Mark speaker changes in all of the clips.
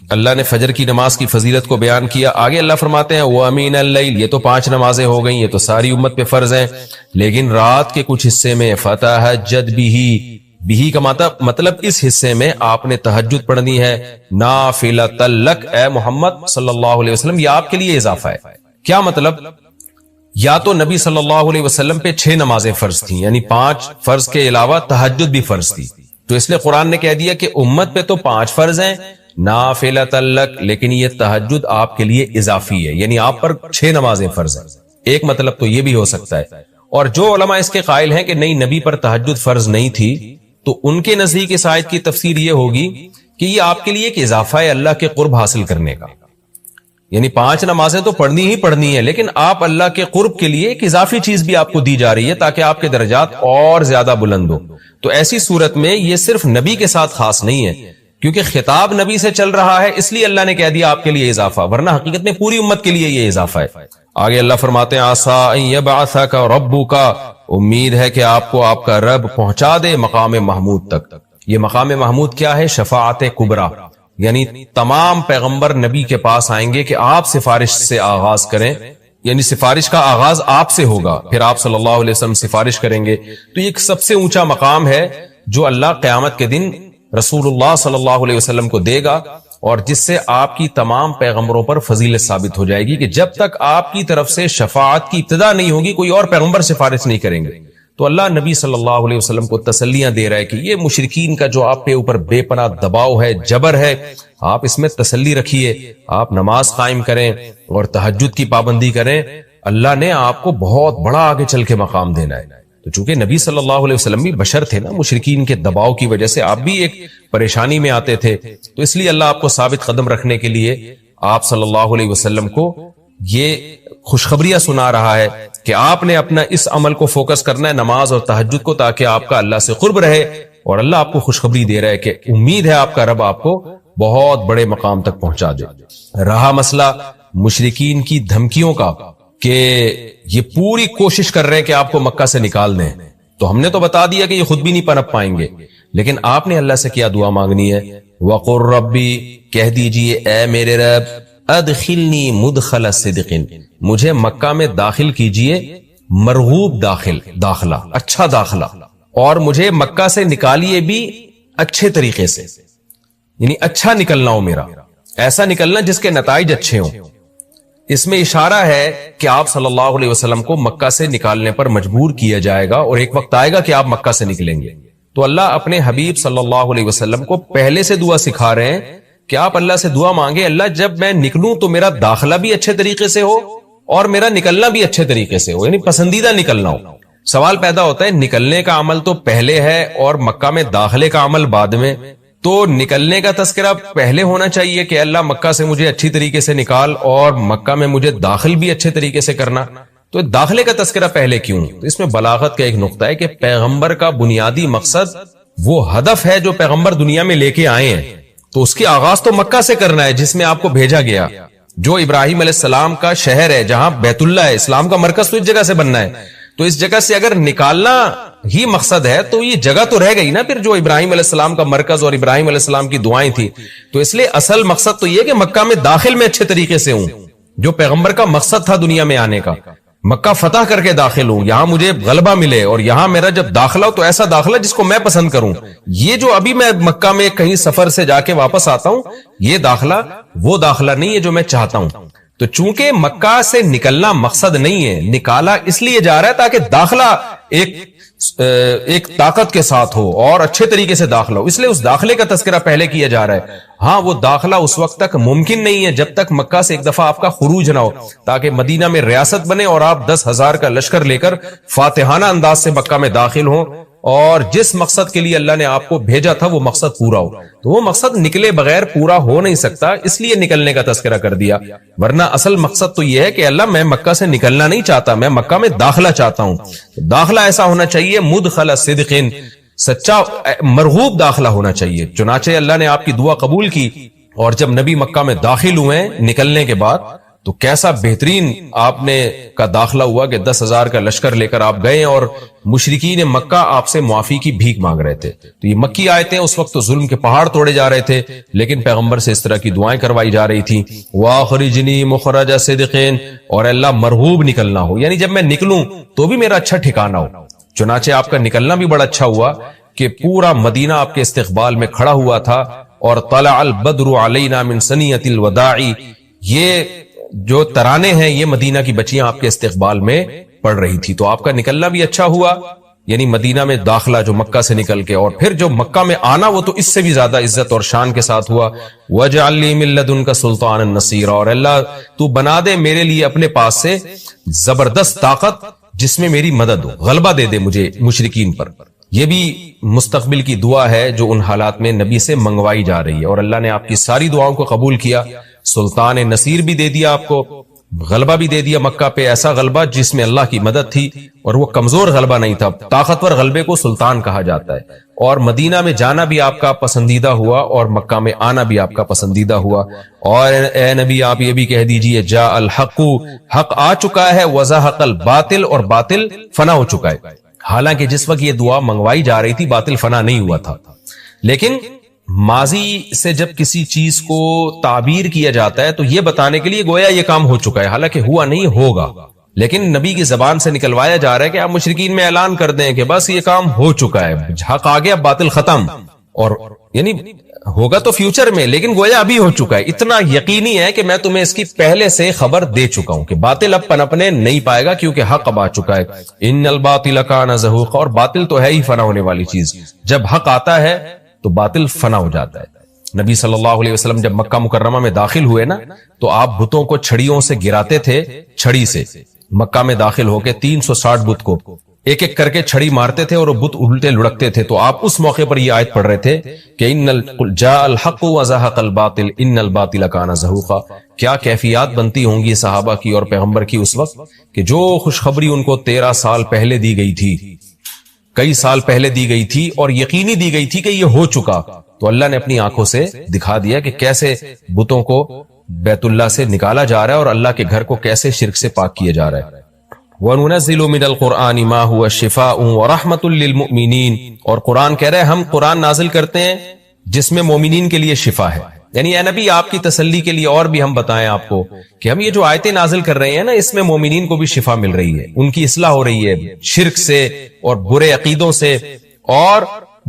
Speaker 1: اللہ نے فجر کی نماز کی فضیلت کو بیان کیا. آگے اللہ فرماتے ہیں وَمِنَ اللَّيْلِ، یہ تو 5 نمازیں ہو گئیں، یہ تو ساری امت پہ فرض ہیں، لیکن رات کے کچھ حصے میں فَتَہَجَّدْ بِهِ کا مطلب اس حصے میں آپ نے تہجد پڑھنی ہے. نافلۃ لک، اے محمد صلی اللہ علیہ وسلم، یہ آپ کے لیے اضافہ ہے. کیا مطلب؟ یا تو نبی صلی اللہ علیہ وسلم پہ 6 نمازیں فرض تھیں، یعنی 5 فرض کے علاوہ تہجد بھی فرض تھی، تو اس لیے قرآن نے کہہ دیا کہ امت پہ تو 5 فرض ہیں نافلۃ لک، لیکن یہ تہجد آپ کے لیے اضافی ہے، یعنی آپ پر 6 نمازیں فرض ہیں. ایک مطلب تو یہ بھی ہو سکتا ہے. اور جو علماء اس کے قائل ہیں کہ نہیں نبی پر تہجد فرض نہیں تھی، تو ان کے نزدیک اس آیت کی تفسیر یہ ہوگی کہ یہ آپ کے لیے ایک اضافہ ہے اللہ کے قرب حاصل کرنے کا. یعنی 5 نمازیں تو پڑھنی ہی پڑھنی ہے، لیکن آپ اللہ کے قرب کے لیے ایک اضافی چیز بھی آپ کو دی جا رہی ہے تاکہ آپ کے درجات اور زیادہ بلند ہو. تو ایسی صورت میں یہ صرف نبی کے ساتھ خاص نہیں ہے، کیونکہ خطاب نبی سے چل رہا ہے، اس لیے اللہ نے کہہ دیا آپ کے لیے اضافہ، ورنہ حقیقت میں پوری امت کے لیے یہ اضافہ ہے. آگے اللہ فرماتے ہیں عسیٰ ان یبعثک ربک، امید ہے کہ آپ کو آپ کا رب پہنچا دے مقام محمود تک. یہ مقام محمود کیا ہے؟ شفاعت کبریٰ، یعنی تمام پیغمبر نبی کے پاس آئیں گے کہ آپ سفارش سے آغاز کریں، یعنی سفارش کا آغاز آپ سے ہوگا، پھر آپ صلی اللہ علیہ وسلم سفارش کریں گے. تو یہ ایک سب سے اونچا مقام ہے جو اللہ قیامت کے دن رسول اللہ صلی اللہ علیہ وسلم کو دے گا، اور جس سے آپ کی تمام پیغمبروں پر فضیلت ثابت ہو جائے گی کہ جب تک آپ کی طرف سے شفاعت کی ابتدا نہیں ہوگی کوئی اور پیغمبر سفارش نہیں کریں گے. تو اللہ نبی صلی اللہ علیہ وسلم کو تسلیاں دے رہا ہے کہ یہ مشرکین کا جو آپ کے اوپر بے پناہ دباؤ ہے، جبر ہے، آپ اس میں تسلی رکھیے، آپ نماز قائم کریں اور تہجد کی پابندی کریں، اللہ نے آپ کو بہت بڑا آگے چل کے مقام دینا ہے. تو چونکہ نبی صلی اللہ علیہ وسلم بھی بشر تھے نا، مشرکین کے دباؤ کی وجہ سے آپ بھی ایک پریشانی میں آتے تھے، تو اس لیے اللہ آپ کو ثابت قدم رکھنے کے لیے آپ صلی اللہ علیہ وسلم کو یہ خوشخبریاں سنا رہا ہے کہ آپ نے اپنا اس عمل کو فوکس کرنا ہے، نماز اور تہجد کو، تاکہ آپ کا اللہ سے قرب رہے. اور اللہ آپ کو خوشخبری دے رہا ہے کہ امید ہے آپ کا رب آپ کو بہت بڑے مقام تک پہنچا دے. رہا مسئلہ مشرکین کی دھمکیوں کا کہ یہ پوری کوشش کر رہے ہیں کہ آپ کو مکہ سے نکال دیں، تو ہم نے تو بتا دیا کہ یہ خود بھی نہیں پنپ پائیں گے، لیکن آپ نے اللہ سے کیا دعا مانگنی ہے؟ وَقُلْ رَبِّ، کہہ دیجئے اے میرے رب، ادخلنی مدخل صدق، مجھے مکہ میں داخل کیجئے مرغوب داخلہ، اچھا داخلہ، اور مجھے مکہ سے نکالیے بھی اچھے طریقے سے، یعنی اچھا نکلنا ہو میرا، ایسا نکلنا جس کے نتائج اچھے ہوں. اس میں اشارہ ہے کہ آپ صلی اللہ علیہ وسلم کو مکہ سے نکالنے پر مجبور کیا جائے گا، اور ایک وقت آئے گا کہ آپ مکہ سے نکلیں گے. تو اللہ اپنے حبیب صلی اللہ علیہ وسلم کو پہلے سے دعا سکھا رہے ہیں کہ آپ اللہ سے دعا مانگے، اللہ جب میں نکلوں تو میرا داخلہ بھی اچھے طریقے سے ہو اور میرا نکلنا بھی اچھے طریقے سے ہو، یعنی پسندیدہ نکلنا ہو. سوال پیدا ہوتا ہے نکلنے کا عمل تو پہلے ہے اور مکہ میں داخلے کا عمل بعد میں، تو نکلنے کا تذکرہ پہلے ہونا چاہیے کہ اللہ مکہ سے مجھے اچھی طریقے سے نکال، اور مکہ میں مجھے داخل بھی اچھے طریقے سے کرنا. تو داخلے کا تذکرہ پہلے کیوں؟ تو اس میں بلاغت کا ایک نقطہ ہے کہ پیغمبر کا بنیادی مقصد وہ ہدف ہے جو پیغمبر دنیا میں لے کے آئے ہیں، تو اس کی آغاز تو مکہ سے کرنا ہے جس میں آپ کو بھیجا گیا، جو ابراہیم علیہ السلام کا شہر ہے، جہاں بیت اللہ ہے، اسلام کا مرکز تو اس جگہ سے بننا ہے. تو اس جگہ سے اگر نکالنا ہی مقصد ہے تو یہ جگہ تو رہ گئی نا پھر جو ابراہیم علیہ السلام کا مرکز اور ابراہیم علیہ السلام کی دعائیں تھی. تو اس لیے اصل مقصد تو یہ کہ مکہ میں داخل میں اچھے طریقے سے ہوں، جو پیغمبر کا مقصد تھا دنیا میں آنے کا، مکہ فتح کر کے داخل ہوں، یہاں مجھے غلبہ ملے، اور یہاں میرا جب داخلہ ہو تو ایسا داخلہ جس کو میں پسند کروں. یہ جو ابھی میں مکہ میں کہیں سفر سے جا کے واپس آتا ہوں، یہ داخلہ وہ داخلہ نہیں ہے جو میں چاہتا ہوں. تو چونکہ مکہ سے نکلنا مقصد نہیں ہے، نکالا اس لیے جا رہا ہے تاکہ داخلہ ایک طاقت کے ساتھ ہو اور اچھے طریقے سے داخلہ ہو، اس لیے اس داخلے کا تذکرہ پہلے کیا جا رہا ہے. ہاں وہ داخلہ اس وقت تک ممکن نہیں ہے جب تک مکہ سے ایک دفعہ آپ کا خروج نہ ہو، تاکہ مدینہ میں ریاست بنے اور آپ 10,000 کا لشکر لے کر فاتحانہ انداز سے مکہ میں داخل ہوں، اور جس مقصد کے لیے اللہ نے آپ کو بھیجا تھا وہ مقصد پورا ہو. تو وہ مقصد نکلے بغیر پورا ہو نہیں سکتا، اس لیے نکلنے کا تذکرہ کر دیا. ورنہ اصل مقصد تو یہ ہے کہ اللہ میں مکہ سے نکلنا نہیں چاہتا، میں مکہ میں داخلہ چاہتا ہوں. داخلہ ایسا ہونا چاہیے مدخل صدق، سچا مرغوب داخلہ ہونا چاہیے. چنانچہ اللہ نے آپ کی دعا قبول کی، اور جب نبی مکہ میں داخل ہوئے نکلنے کے بعد تو کیسا بہترین آپ نے کا داخلہ ہوا کہ 10,000 کا لشکر لے کر آپ گئے اور مشرکین مکہ آپ سے معافی کی بھیک مانگ رہے تھے. تو یہ مکی آیتیں اس وقت تو ظلم کے پہاڑ توڑے جا رہے تھے، لیکن پیغمبر سے اس طرح کی دعائیں کروائی جا رہی تھی. وَأَخْرِجْنِي مُخْرَجَ صِدْقٍ، اور اللہ مرغوب نکلنا ہو، یعنی جب میں نکلوں تو بھی میرا اچھا ٹھکانہ ہو. چنانچہ آپ کا نکلنا بھی بڑا اچھا ہوا کہ پورا مدینہ آپ کے استقبال میں کھڑا ہوا تھا. اور طلع البدر علینا من ثنیۃ الوداع، یہ جو ترانے ہیں یہ مدینہ کی بچیاں آپ کے استقبال میں پڑھ رہی تھی. تو آپ کا نکلنا بھی اچھا ہوا، یعنی مدینہ میں داخلہ جو مکہ سے نکل کے، اور پھر جو مکہ میں آنا وہ تو اس سے بھی زیادہ عزت اور شان کے ساتھ ہوا. وَاجْعَلْ لِي مِن لَّدُنْكَ سُلْطَانًا نَصِيرًا، اور اللہ تو بنا دے میرے لیے اپنے پاس سے زبردست طاقت جس میں میری مدد ہو، غلبہ دے دے مجھے مشرکین پر. یہ بھی مستقبل کی دعا ہے جو ان حالات میں نبی سے منگوائی جا رہی ہے، اور اللہ نے آپ کی ساری دعاؤں کو قبول کیا. سلطان نصیر بھی دے دیا آپ کو، غلبہ بھی دے دیا مکہ پہ، ایسا غلبہ جس میں اللہ کی مدد تھی، اور وہ کمزور غلبہ نہیں تھا. طاقتور غلبے کو سلطان کہا جاتا ہے. اور مدینہ میں جانا بھی آپ کا پسندیدہ ہوا، اور مکہ میں آنا بھی آپ کا پسندیدہ ہوا. اور اے نبی آپ یہ بھی کہہ دیجئے جاء الحق، حق آ چکا ہے، وزہق الباطل، اور باطل فنا ہو چکا ہے. حالانکہ جس وقت یہ دعا منگوائی جا رہی تھی باطل فنا نہیں ہوا تھا. لیکن ماضی سے جب کسی چیز کو تعبیر کیا جاتا ہے تو یہ بتانے کے لیے گویا یہ کام ہو چکا ہے، حالانکہ ہوا نہیں، ہوگا. لیکن نبی کی زبان سے نکلوایا جا رہا ہے کہ آپ مشرکین میں اعلان کر دیں کہ بس یہ کام ہو چکا ہے، حق آ گیا، باطل ختم. اور یعنی ہوگا تو فیوچر میں، لیکن گویا ابھی ہو چکا ہے. اتنا یقینی ہے کہ میں تمہیں اس کی پہلے سے خبر دے چکا ہوں کہ باطل اب پنپنے نہیں پائے گا، کیونکہ حق اب آ چکا ہے. ان الباطل کان زہوقا، اور باطل تو ہے ہی فنا ہونے والی چیز. جب حق آتا ہے تو باطل فنا ہو جاتا ہے. نبی صلی اللہ علیہ وسلم جب مکہ مکرمہ میں داخل ہوئے نا، تو آپ بتوں کو چھڑیوں سے گراتے تھے، چھڑی سے. مکہ میں داخل ہو کے 360 بت کو ایک ایک کر کے چھڑی مارتے تھے اور وہ بت الٹے لڑکتے تھے. تو آپ اس موقع پر یہ آیت پڑھ رہے تھے کہ جاء الحق وزہق الباطل ان الباطل کان زہوقا. کیا کیفیات بنتی ہوں گی صحابہ کی اور پیغمبر کی اس وقت کہ جو خوشخبری ان کو 13 سال پہلے دی گئی تھی، کئی سال پہلے دی گئی تھی، اور یقینی دی گئی تھی کہ یہ ہو چکا، تو اللہ نے اپنی آنکھوں سے دکھا دیا کہ کیسے بتوں کو بیت اللہ سے نکالا جا رہا ہے اور اللہ کے گھر کو کیسے شرک سے پاک کیا جا رہا ہے. وَنُنَزِّلُ مِنَ الْقُرْآنِ مَا هُوَ شِفَاءٌ وَرَحْمَةٌ لِّلْمُؤْمِنِينَ، اور قرآن کہہ رہے ہیں ہم قرآن نازل کرتے ہیں جس میں مومنین کے لیے شفا ہے. یعنی اے نبی آپ کی تسلی کے لیے اور بھی ہم بتائیں آپ کو کہ ہم یہ جو آیتیں نازل کر رہے ہیں نا، اس میں مومنین کو بھی شفا مل رہی ہے، ان کی اصلاح ہو رہی ہے شرک سے اور برے عقیدوں سے، اور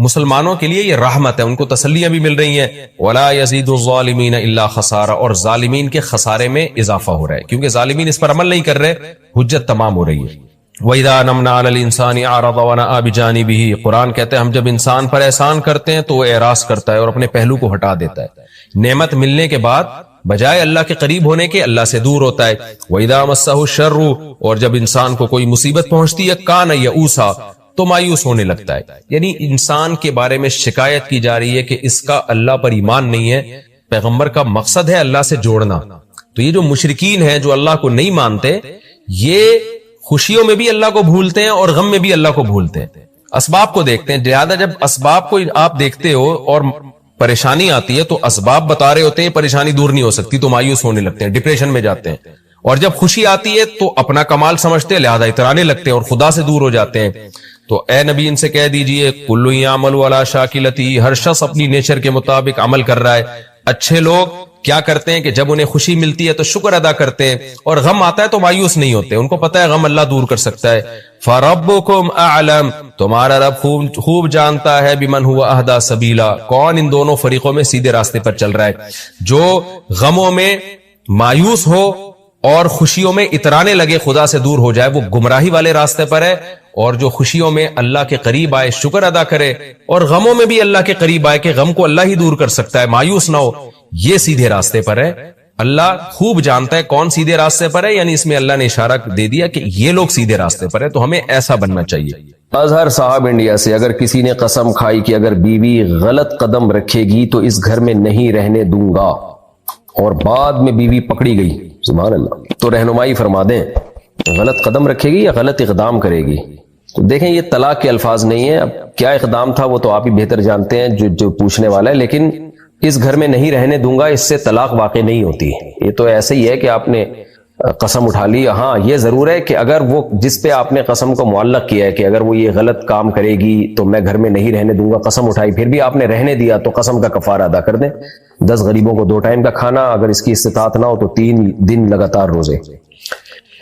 Speaker 1: مسلمانوں کے لیے یہ رحمت ہے، ان کو تسلیاں بھی مل رہی ہیں. وَلَا يَزِيدُ الظَّالِمِينَ إِلَّا خَسَارًا، اور ظالمین کے خسارے میں اضافہ ہو رہا ہے، کیونکہ ظالمین اس پر عمل نہیں کر رہے، حجت تمام ہو رہی ہے. وَإِذَا نَمْنَا عَلَى الْإِنسَانِ أَعْرَضَ وَنَأَى بِجَانِبِهِ، قرآن کہتے ہیں ہم جب انسان پر احسان کرتے ہیں تو وہ اعراض کرتا ہے اور اپنے پہلو کو ہٹا دیتا ہے. نعمت ملنے کے بعد بجائے اللہ کے قریب ہونے کے اللہ سے دور ہوتا ہے. وَإِذَا مَسَّهُ الشَّرُّ، اور جب انسان کو کوئی مصیبت پہنچتی ہے كَانَ يَئُوسًا، تو مایوس ہونے لگتا ہے. یعنی انسان کے بارے میں شکایت کی جا رہی ہے کہ اس کا اللہ پر ایمان نہیں ہے. پیغمبر کا مقصد ہے اللہ سے جوڑنا. تو یہ جو مشرکین ہیں جو اللہ کو نہیں مانتے، یہ خوشیوں میں بھی اللہ کو بھولتے ہیں اور غم میں بھی اللہ کو بھولتے ہیں، اسباب کو دیکھتے ہیں. لہذا جب اسباب کو آپ دیکھتے ہو اور پریشانی آتی ہے تو اسباب بتا رہے ہوتے ہیں پریشانی دور نہیں ہو سکتی، تو مایوس ہونے لگتے ہیں، ڈپریشن میں جاتے ہیں. اور جب خوشی آتی ہے تو اپنا کمال سمجھتے ہیں، لہذا اترانے لگتے ہیں اور خدا سے دور ہو جاتے ہیں. تو اے نبی ان سے کہہ دیجئے کل یعمل علی شاکلتی، ہر شخص اپنی نیچر کے مطابق عمل کر رہا ہے. اچھے لوگ کیا کرتے ہیں کہ جب انہیں خوشی ملتی ہے تو شکر ادا کرتے ہیں، اور غم آتا ہے تو مایوس نہیں ہوتے، ان کو پتہ ہے غم اللہ دور کر سکتا ہے. فَرَبُّكُمْ أَعْلَمُ، تمہارا رب خوب جانتا ہے بِمَنْ هُوَ أَهْدَىٰ سَبِيلًا، کون ان دونوں فریقوں میں سیدھے راستے پر چل رہا ہے. جو غموں میں مایوس ہو اور خوشیوں میں اترانے لگے، خدا سے دور ہو جائے، وہ گمراہی والے راستے پر ہے. اور جو خوشیوں میں اللہ کے قریب آئے، شکر ادا کرے، اور غموں میں بھی اللہ کے قریب آئے کہ غم کو اللہ ہی دور کر سکتا ہے، مایوس نہ ہو، یہ سیدھے راستے پر ہے. اللہ خوب جانتا ہے کون سیدھے راستے پر ہے، یعنی اس میں اللہ نے اشارہ دے دیا کہ یہ لوگ سیدھے راستے پر ہے، تو ہمیں ایسا بننا چاہیے.
Speaker 2: اظہر صاحب انڈیا سے، اگر کسی نے قسم کھائی کہ اگر بیوی غلط قدم رکھے گی تو اس گھر میں نہیں رہنے دوں گا، اور بعد میں بیوی پکڑی گئی، سبحان اللہ، تو رہنمائی فرما دیں، غلط قدم رکھے گی یا غلط اقدام کرے گی. تو دیکھیں یہ طلاق کے الفاظ نہیں ہیں، اب کیا اقدام تھا وہ تو آپ ہی بہتر جانتے ہیں جو پوچھنے والا ہے. لیکن اس گھر میں نہیں رہنے دوں گا، اس سے طلاق واقع نہیں ہوتی. یہ تو ایسے ہی ہے کہ آپ نے قسم اٹھا لی. ہاں یہ ضرور ہے کہ اگر وہ جس پہ آپ نے قسم کو معلق کیا ہے کہ اگر وہ یہ غلط کام کرے گی تو میں گھر میں نہیں رہنے دوں گا، قسم اٹھائی پھر بھی آپ نے رہنے دیا، تو قسم کا کفارہ ادا کر دیں. 10 غریبوں کو 2 ٹائم کا کھانا، اگر اس کی استطاعت نہ ہو تو 3 دن لگاتار روزے.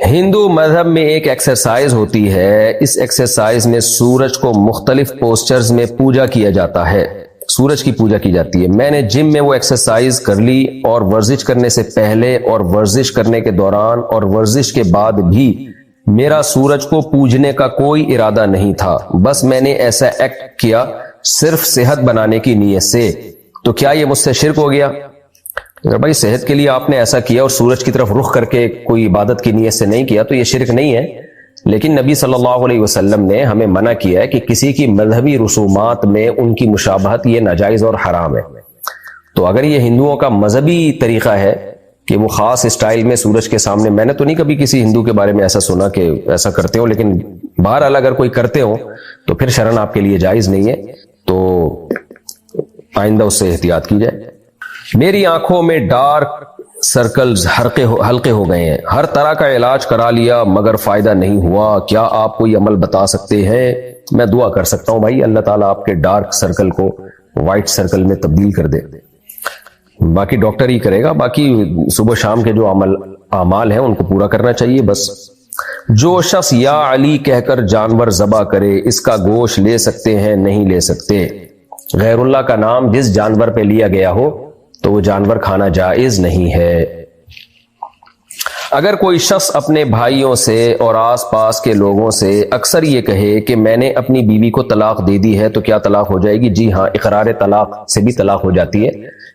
Speaker 2: ہندو مذہب میں ایک ایکسرسائز ہوتی ہے، اس ایکسرسائز میں سورج کو مختلف پوسچرز میں پوجا کیا جاتا ہے، سورج کی پوجا کی جاتی ہے. میں نے جم میں وہ ایکسرسائز کر لی، اور ورزش کرنے سے پہلے اور ورزش کرنے کے دوران اور ورزش کے بعد بھی میرا سورج کو پوجنے کا کوئی ارادہ نہیں تھا، بس میں نے ایسا ایکٹ کیا صرف صحت بنانے کی نیت سے. تو کیا یہ مجھ سے شرک ہو گیا؟ اگر بھائی صحت کے لیے آپ نے ایسا کیا اور سورج کی طرف رخ کر کے کوئی عبادت کی نیت سے نہیں کیا تو یہ شرک نہیں ہے. لیکن نبی صلی اللہ علیہ وسلم نے ہمیں منع کیا ہے کہ کسی کی مذہبی رسومات میں ان کی مشابہت یہ ناجائز اور حرام ہے. تو اگر یہ ہندوؤں کا مذہبی طریقہ ہے کہ وہ خاص اسٹائل میں سورج کے سامنے، میں نے تو نہیں کبھی کسی ہندو کے بارے میں ایسا سنا کہ ایسا کرتے ہو، لیکن بہرحال اگر کوئی کرتے ہو تو پھر شرعاً آپ کے لیے جائز نہیں ہے، تو آئندہ اس سے احتیاط کی جائے. میری آنکھوں میں ڈارک سرکلز ہلکے ہو گئے ہیں، ہر طرح کا علاج کرا لیا مگر فائدہ نہیں ہوا، کیا آپ کوئی عمل بتا سکتے ہیں؟ میں دعا کر سکتا ہوں بھائی، اللہ تعالیٰ آپ کے ڈارک سرکل کو وائٹ سرکل میں تبدیل کر دے. باقی ڈاکٹر ہی کرے گا، باقی صبح شام کے جو اعمال ہیں ان کو پورا کرنا چاہیے بس. جو شخص یا علی کہہ کر جانور ذبح کرے اس کا گوشت لے سکتے ہیں؟ نہیں لے سکتے. غیر اللہ کا نام جس جانور پہ لیا گیا ہو تو وہ جانور کھانا جائز نہیں ہے. اگر کوئی شخص اپنے بھائیوں سے اور آس پاس کے لوگوں سے اکثر یہ کہے کہ میں نے اپنی بیوی کو طلاق دے دی ہے تو کیا طلاق ہو جائے گی؟ جی ہاں، اقرار طلاق سے بھی طلاق ہو جاتی ہے.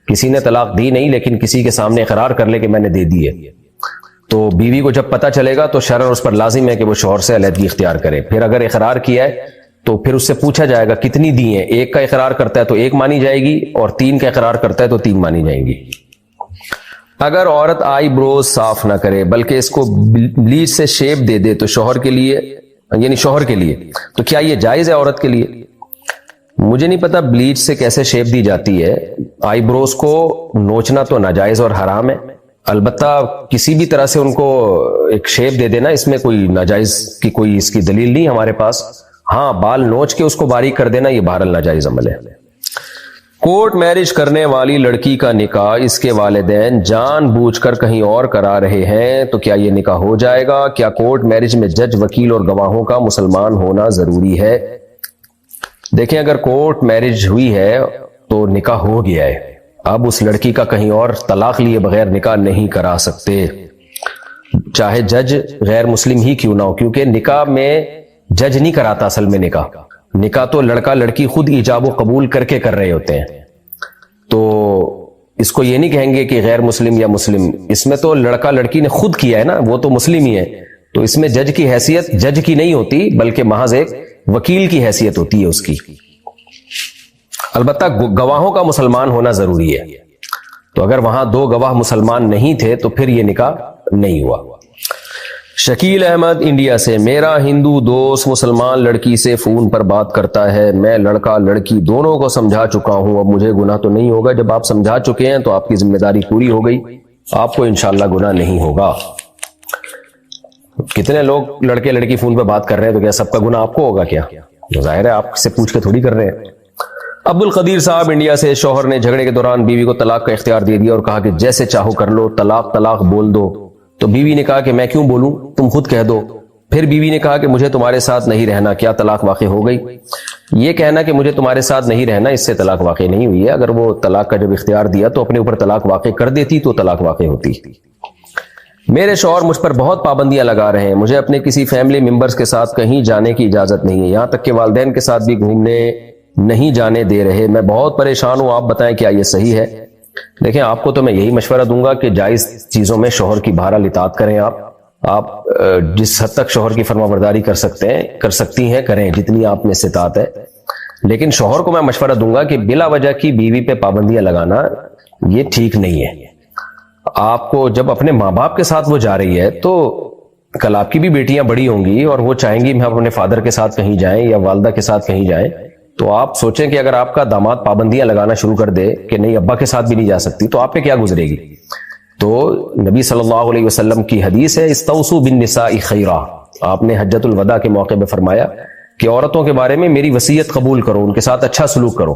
Speaker 2: کسی نے طلاق دی نہیں لیکن کسی کے سامنے اقرار کر لے کہ میں نے دے دی ہے، تو بیوی کو جب پتہ چلے گا تو شرعاً اس پر لازم ہے کہ وہ شوہر سے علیحدگی اختیار کرے. پھر اگر اقرار کیا ہے تو پھر اس سے پوچھا جائے گا کتنی دی ہیں. 1 کا اقرار کرتا ہے تو 1 مانی جائے گی، اور 3 کا اقرار کرتا ہے تو 3 مانی جائیں گی. اگر عورت آئی بروز صاف نہ کرے بلکہ اس کو بلیچ سے شیپ دے دے تو شوہر کے لیے تو کیا یہ جائز ہے عورت کے لیے؟ مجھے نہیں پتا بلیچ سے کیسے شیپ دی جاتی ہے. آئی بروز کو نوچنا تو ناجائز اور حرام ہے، البتہ کسی بھی طرح سے ان کو ایک شیپ دے دینا، اس میں کوئی ناجائز کی کوئی اس کی دلیل نہیں ہمارے پاس. ہاں، بال نوچ کے اس کو باریک کر دینا یہ بہرحال ناجائز عمل ہے. کورٹ میرج کرنے والی لڑکی کا نکاح اس کے والدین جان بوجھ کر کہیں اور کرا رہے ہیں تو کیا یہ نکاح ہو جائے گا؟ کیا کورٹ میرج میں جج، وکیل اور گواہوں کا مسلمان ہونا ضروری ہے؟ دیکھیں، اگر کورٹ میرج ہوئی ہے تو نکاح ہو گیا ہے، اب اس لڑکی کا کہیں اور طلاق لیے بغیر نکاح نہیں کرا سکتے، چاہے جج غیر مسلم ہی کیوں نہ ہو، کیونکہ نکاح میں جج نہیں کراتا. اصل میں نکاح تو لڑکا لڑکی خود ایجاب و قبول کر کے کر رہے ہوتے ہیں، تو اس کو یہ نہیں کہیں گے کہ غیر مسلم یا مسلم، اس میں تو لڑکا لڑکی نے خود کیا ہے نا، وہ تو مسلم ہی ہے، تو اس میں جج کی حیثیت جج کی نہیں ہوتی بلکہ محض ایک وکیل کی حیثیت ہوتی ہے اس کی. البتہ گواہوں کا مسلمان ہونا ضروری ہے، تو اگر وہاں 2 گواہ مسلمان نہیں تھے تو پھر یہ نکاح نہیں ہوا. شکیل احمد انڈیا سے، میرا ہندو دوست مسلمان لڑکی سے فون پر بات کرتا ہے، میں لڑکا لڑکی دونوں کو سمجھا چکا ہوں، اب مجھے گناہ تو نہیں ہوگا؟ جب آپ سمجھا چکے ہیں تو آپ کی ذمہ داری پوری ہو گئی، آپ کو انشاءاللہ گناہ نہیں ہوگا. کتنے لوگ لڑکے لڑکی فون پہ بات کر رہے ہیں تو کیا سب کا گناہ آپ کو ہوگا؟ کیا ظاہر ہے آپ سے پوچھ کے تھوڑی کر رہے ہیں. عبد القدیر صاحب انڈیا سے، شوہر نے جھگڑے کے دوران بیوی کو طلاق کا اختیار دے دیا اور کہا کہ جیسے چاہو کر لو، طلاق بول دو. تو بیوی نے کہا کہ میں کیوں بولوں، تم خود کہہ دو. پھر بیوی نے کہا کہ مجھے تمہارے ساتھ نہیں رہنا، کیا طلاق واقع ہو گئی؟ یہ کہنا کہ مجھے تمہارے ساتھ نہیں رہنا، اس سے طلاق واقع نہیں ہوئی ہے. اگر وہ طلاق کا جب اختیار دیا تو اپنے اوپر طلاق واقع کر دیتی تو طلاق واقع ہوتی. میرے شوہر مجھ پر بہت پابندیاں لگا رہے ہیں، مجھے اپنے کسی فیملی ممبرز کے ساتھ کہیں جانے کی اجازت نہیں ہے، یہاں تک کہ والدین کے ساتھ بھی گھومنے نہیں جانے دے رہے. میں بہت پریشان ہوں، آپ بتائیں کیا یہ صحیح ہے؟ دیکھیں، آپ کو تو میں یہی مشورہ دوں گا کہ جائز چیزوں میں شوہر کی بہرحال اطاعت کریں. آپ جس حد تک شوہر کی فرما برداری کر سکتی ہیں کریں، جتنی آپ میں استطاعت ہے. لیکن شوہر کو میں مشورہ دوں گا کہ بلا وجہ کی بیوی پہ پابندیاں لگانا یہ ٹھیک نہیں ہے. آپ کو جب اپنے ماں باپ کے ساتھ وہ جا رہی ہے تو کل آپ کی بھی بیٹیاں بڑی ہوں گی اور وہ چاہیں گی ہم اپنے فادر کے ساتھ کہیں جائیں یا والدہ کے ساتھ کہیں جائیں، تو آپ سوچیں کہ اگر آپ کا داماد پابندیاں لگانا شروع کر دے کہ نہیں ابا کے ساتھ بھی نہیں جا سکتی تو آپ پہ کیا گزرے گی. تو نبی صلی اللہ علیہ وسلم کی حدیث ہے استوصوا بالنساء خیرا، آپ نے حجۃ الوداع کے موقع پہ فرمایا کہ عورتوں کے بارے میں میری وصیت قبول کرو، ان کے ساتھ اچھا سلوک کرو،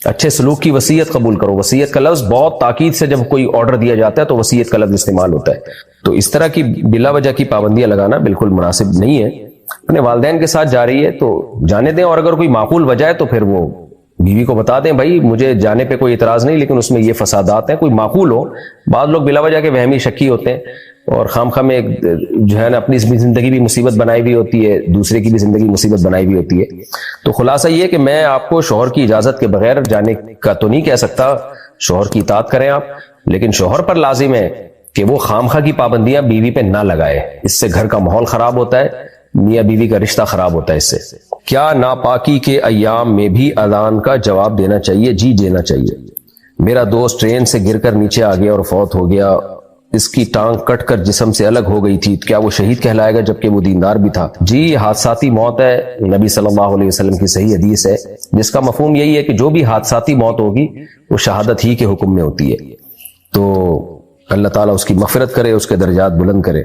Speaker 2: اچھے سلوک کی وصیت قبول کرو۔ وصیت کا لفظ بہت تاکید سے جب کوئی آرڈر دیا جاتا ہے تو وصیت کا لفظ استعمال ہوتا ہے۔ تو اس طرح کی بلا وجہ کی پابندیاں لگانا بالکل مناسب نہیں ہے۔ اپنے والدین کے ساتھ جا رہی ہے تو جانے دیں، اور اگر کوئی معقول وجہ ہے تو پھر وہ بیوی کو بتا دیں بھائی مجھے جانے پہ کوئی اعتراض نہیں، لیکن اس میں یہ فسادات ہیں، کوئی معقول ہو۔ بعض لوگ بلا وجہ کے وہمی شکی ہوتے ہیں اور خام خواہ میں جو ہے نا اپنی زندگی بھی مصیبت بنائی ہوئی ہوتی ہے، دوسرے کی بھی زندگی مصیبت بنائی ہوئی ہوتی ہے۔ تو خلاصہ یہ کہ میں آپ کو شوہر کی اجازت کے بغیر جانے کا تو نہیں کہہ سکتا، شوہر کی اطاعت کریں آپ، لیکن شوہر پر لازم ہے کہ وہ خام خواہ کی پابندیاں بیوی پہ نہ لگائے، اس سے گھر کا ماحول خراب ہوتا ہے، میاں بیوی کا رشتہ خراب ہوتا ہے اس سے۔ کیا ناپاکی کے ایام میں بھی اذان کا جواب دینا چاہیے؟ جی دینا چاہیے۔ میرا دوست ٹرین سے گر کر نیچے آ گیا اور فوت ہو گیا، اس کی ٹانگ کٹ کر جسم سے الگ ہو گئی تھی، کیا وہ شہید کہلائے گا جبکہ وہ دیندار بھی تھا؟ جی حادثاتی موت ہے، نبی صلی اللہ علیہ وسلم کی صحیح حدیث ہے جس کا مفہوم یہی ہے کہ جو بھی حادثاتی موت ہوگی وہ شہادت ہی کے حکم میں ہوتی ہے، تو اللہ تعالیٰ اس کی مغفرت کرے، اس کے درجات بلند کرے۔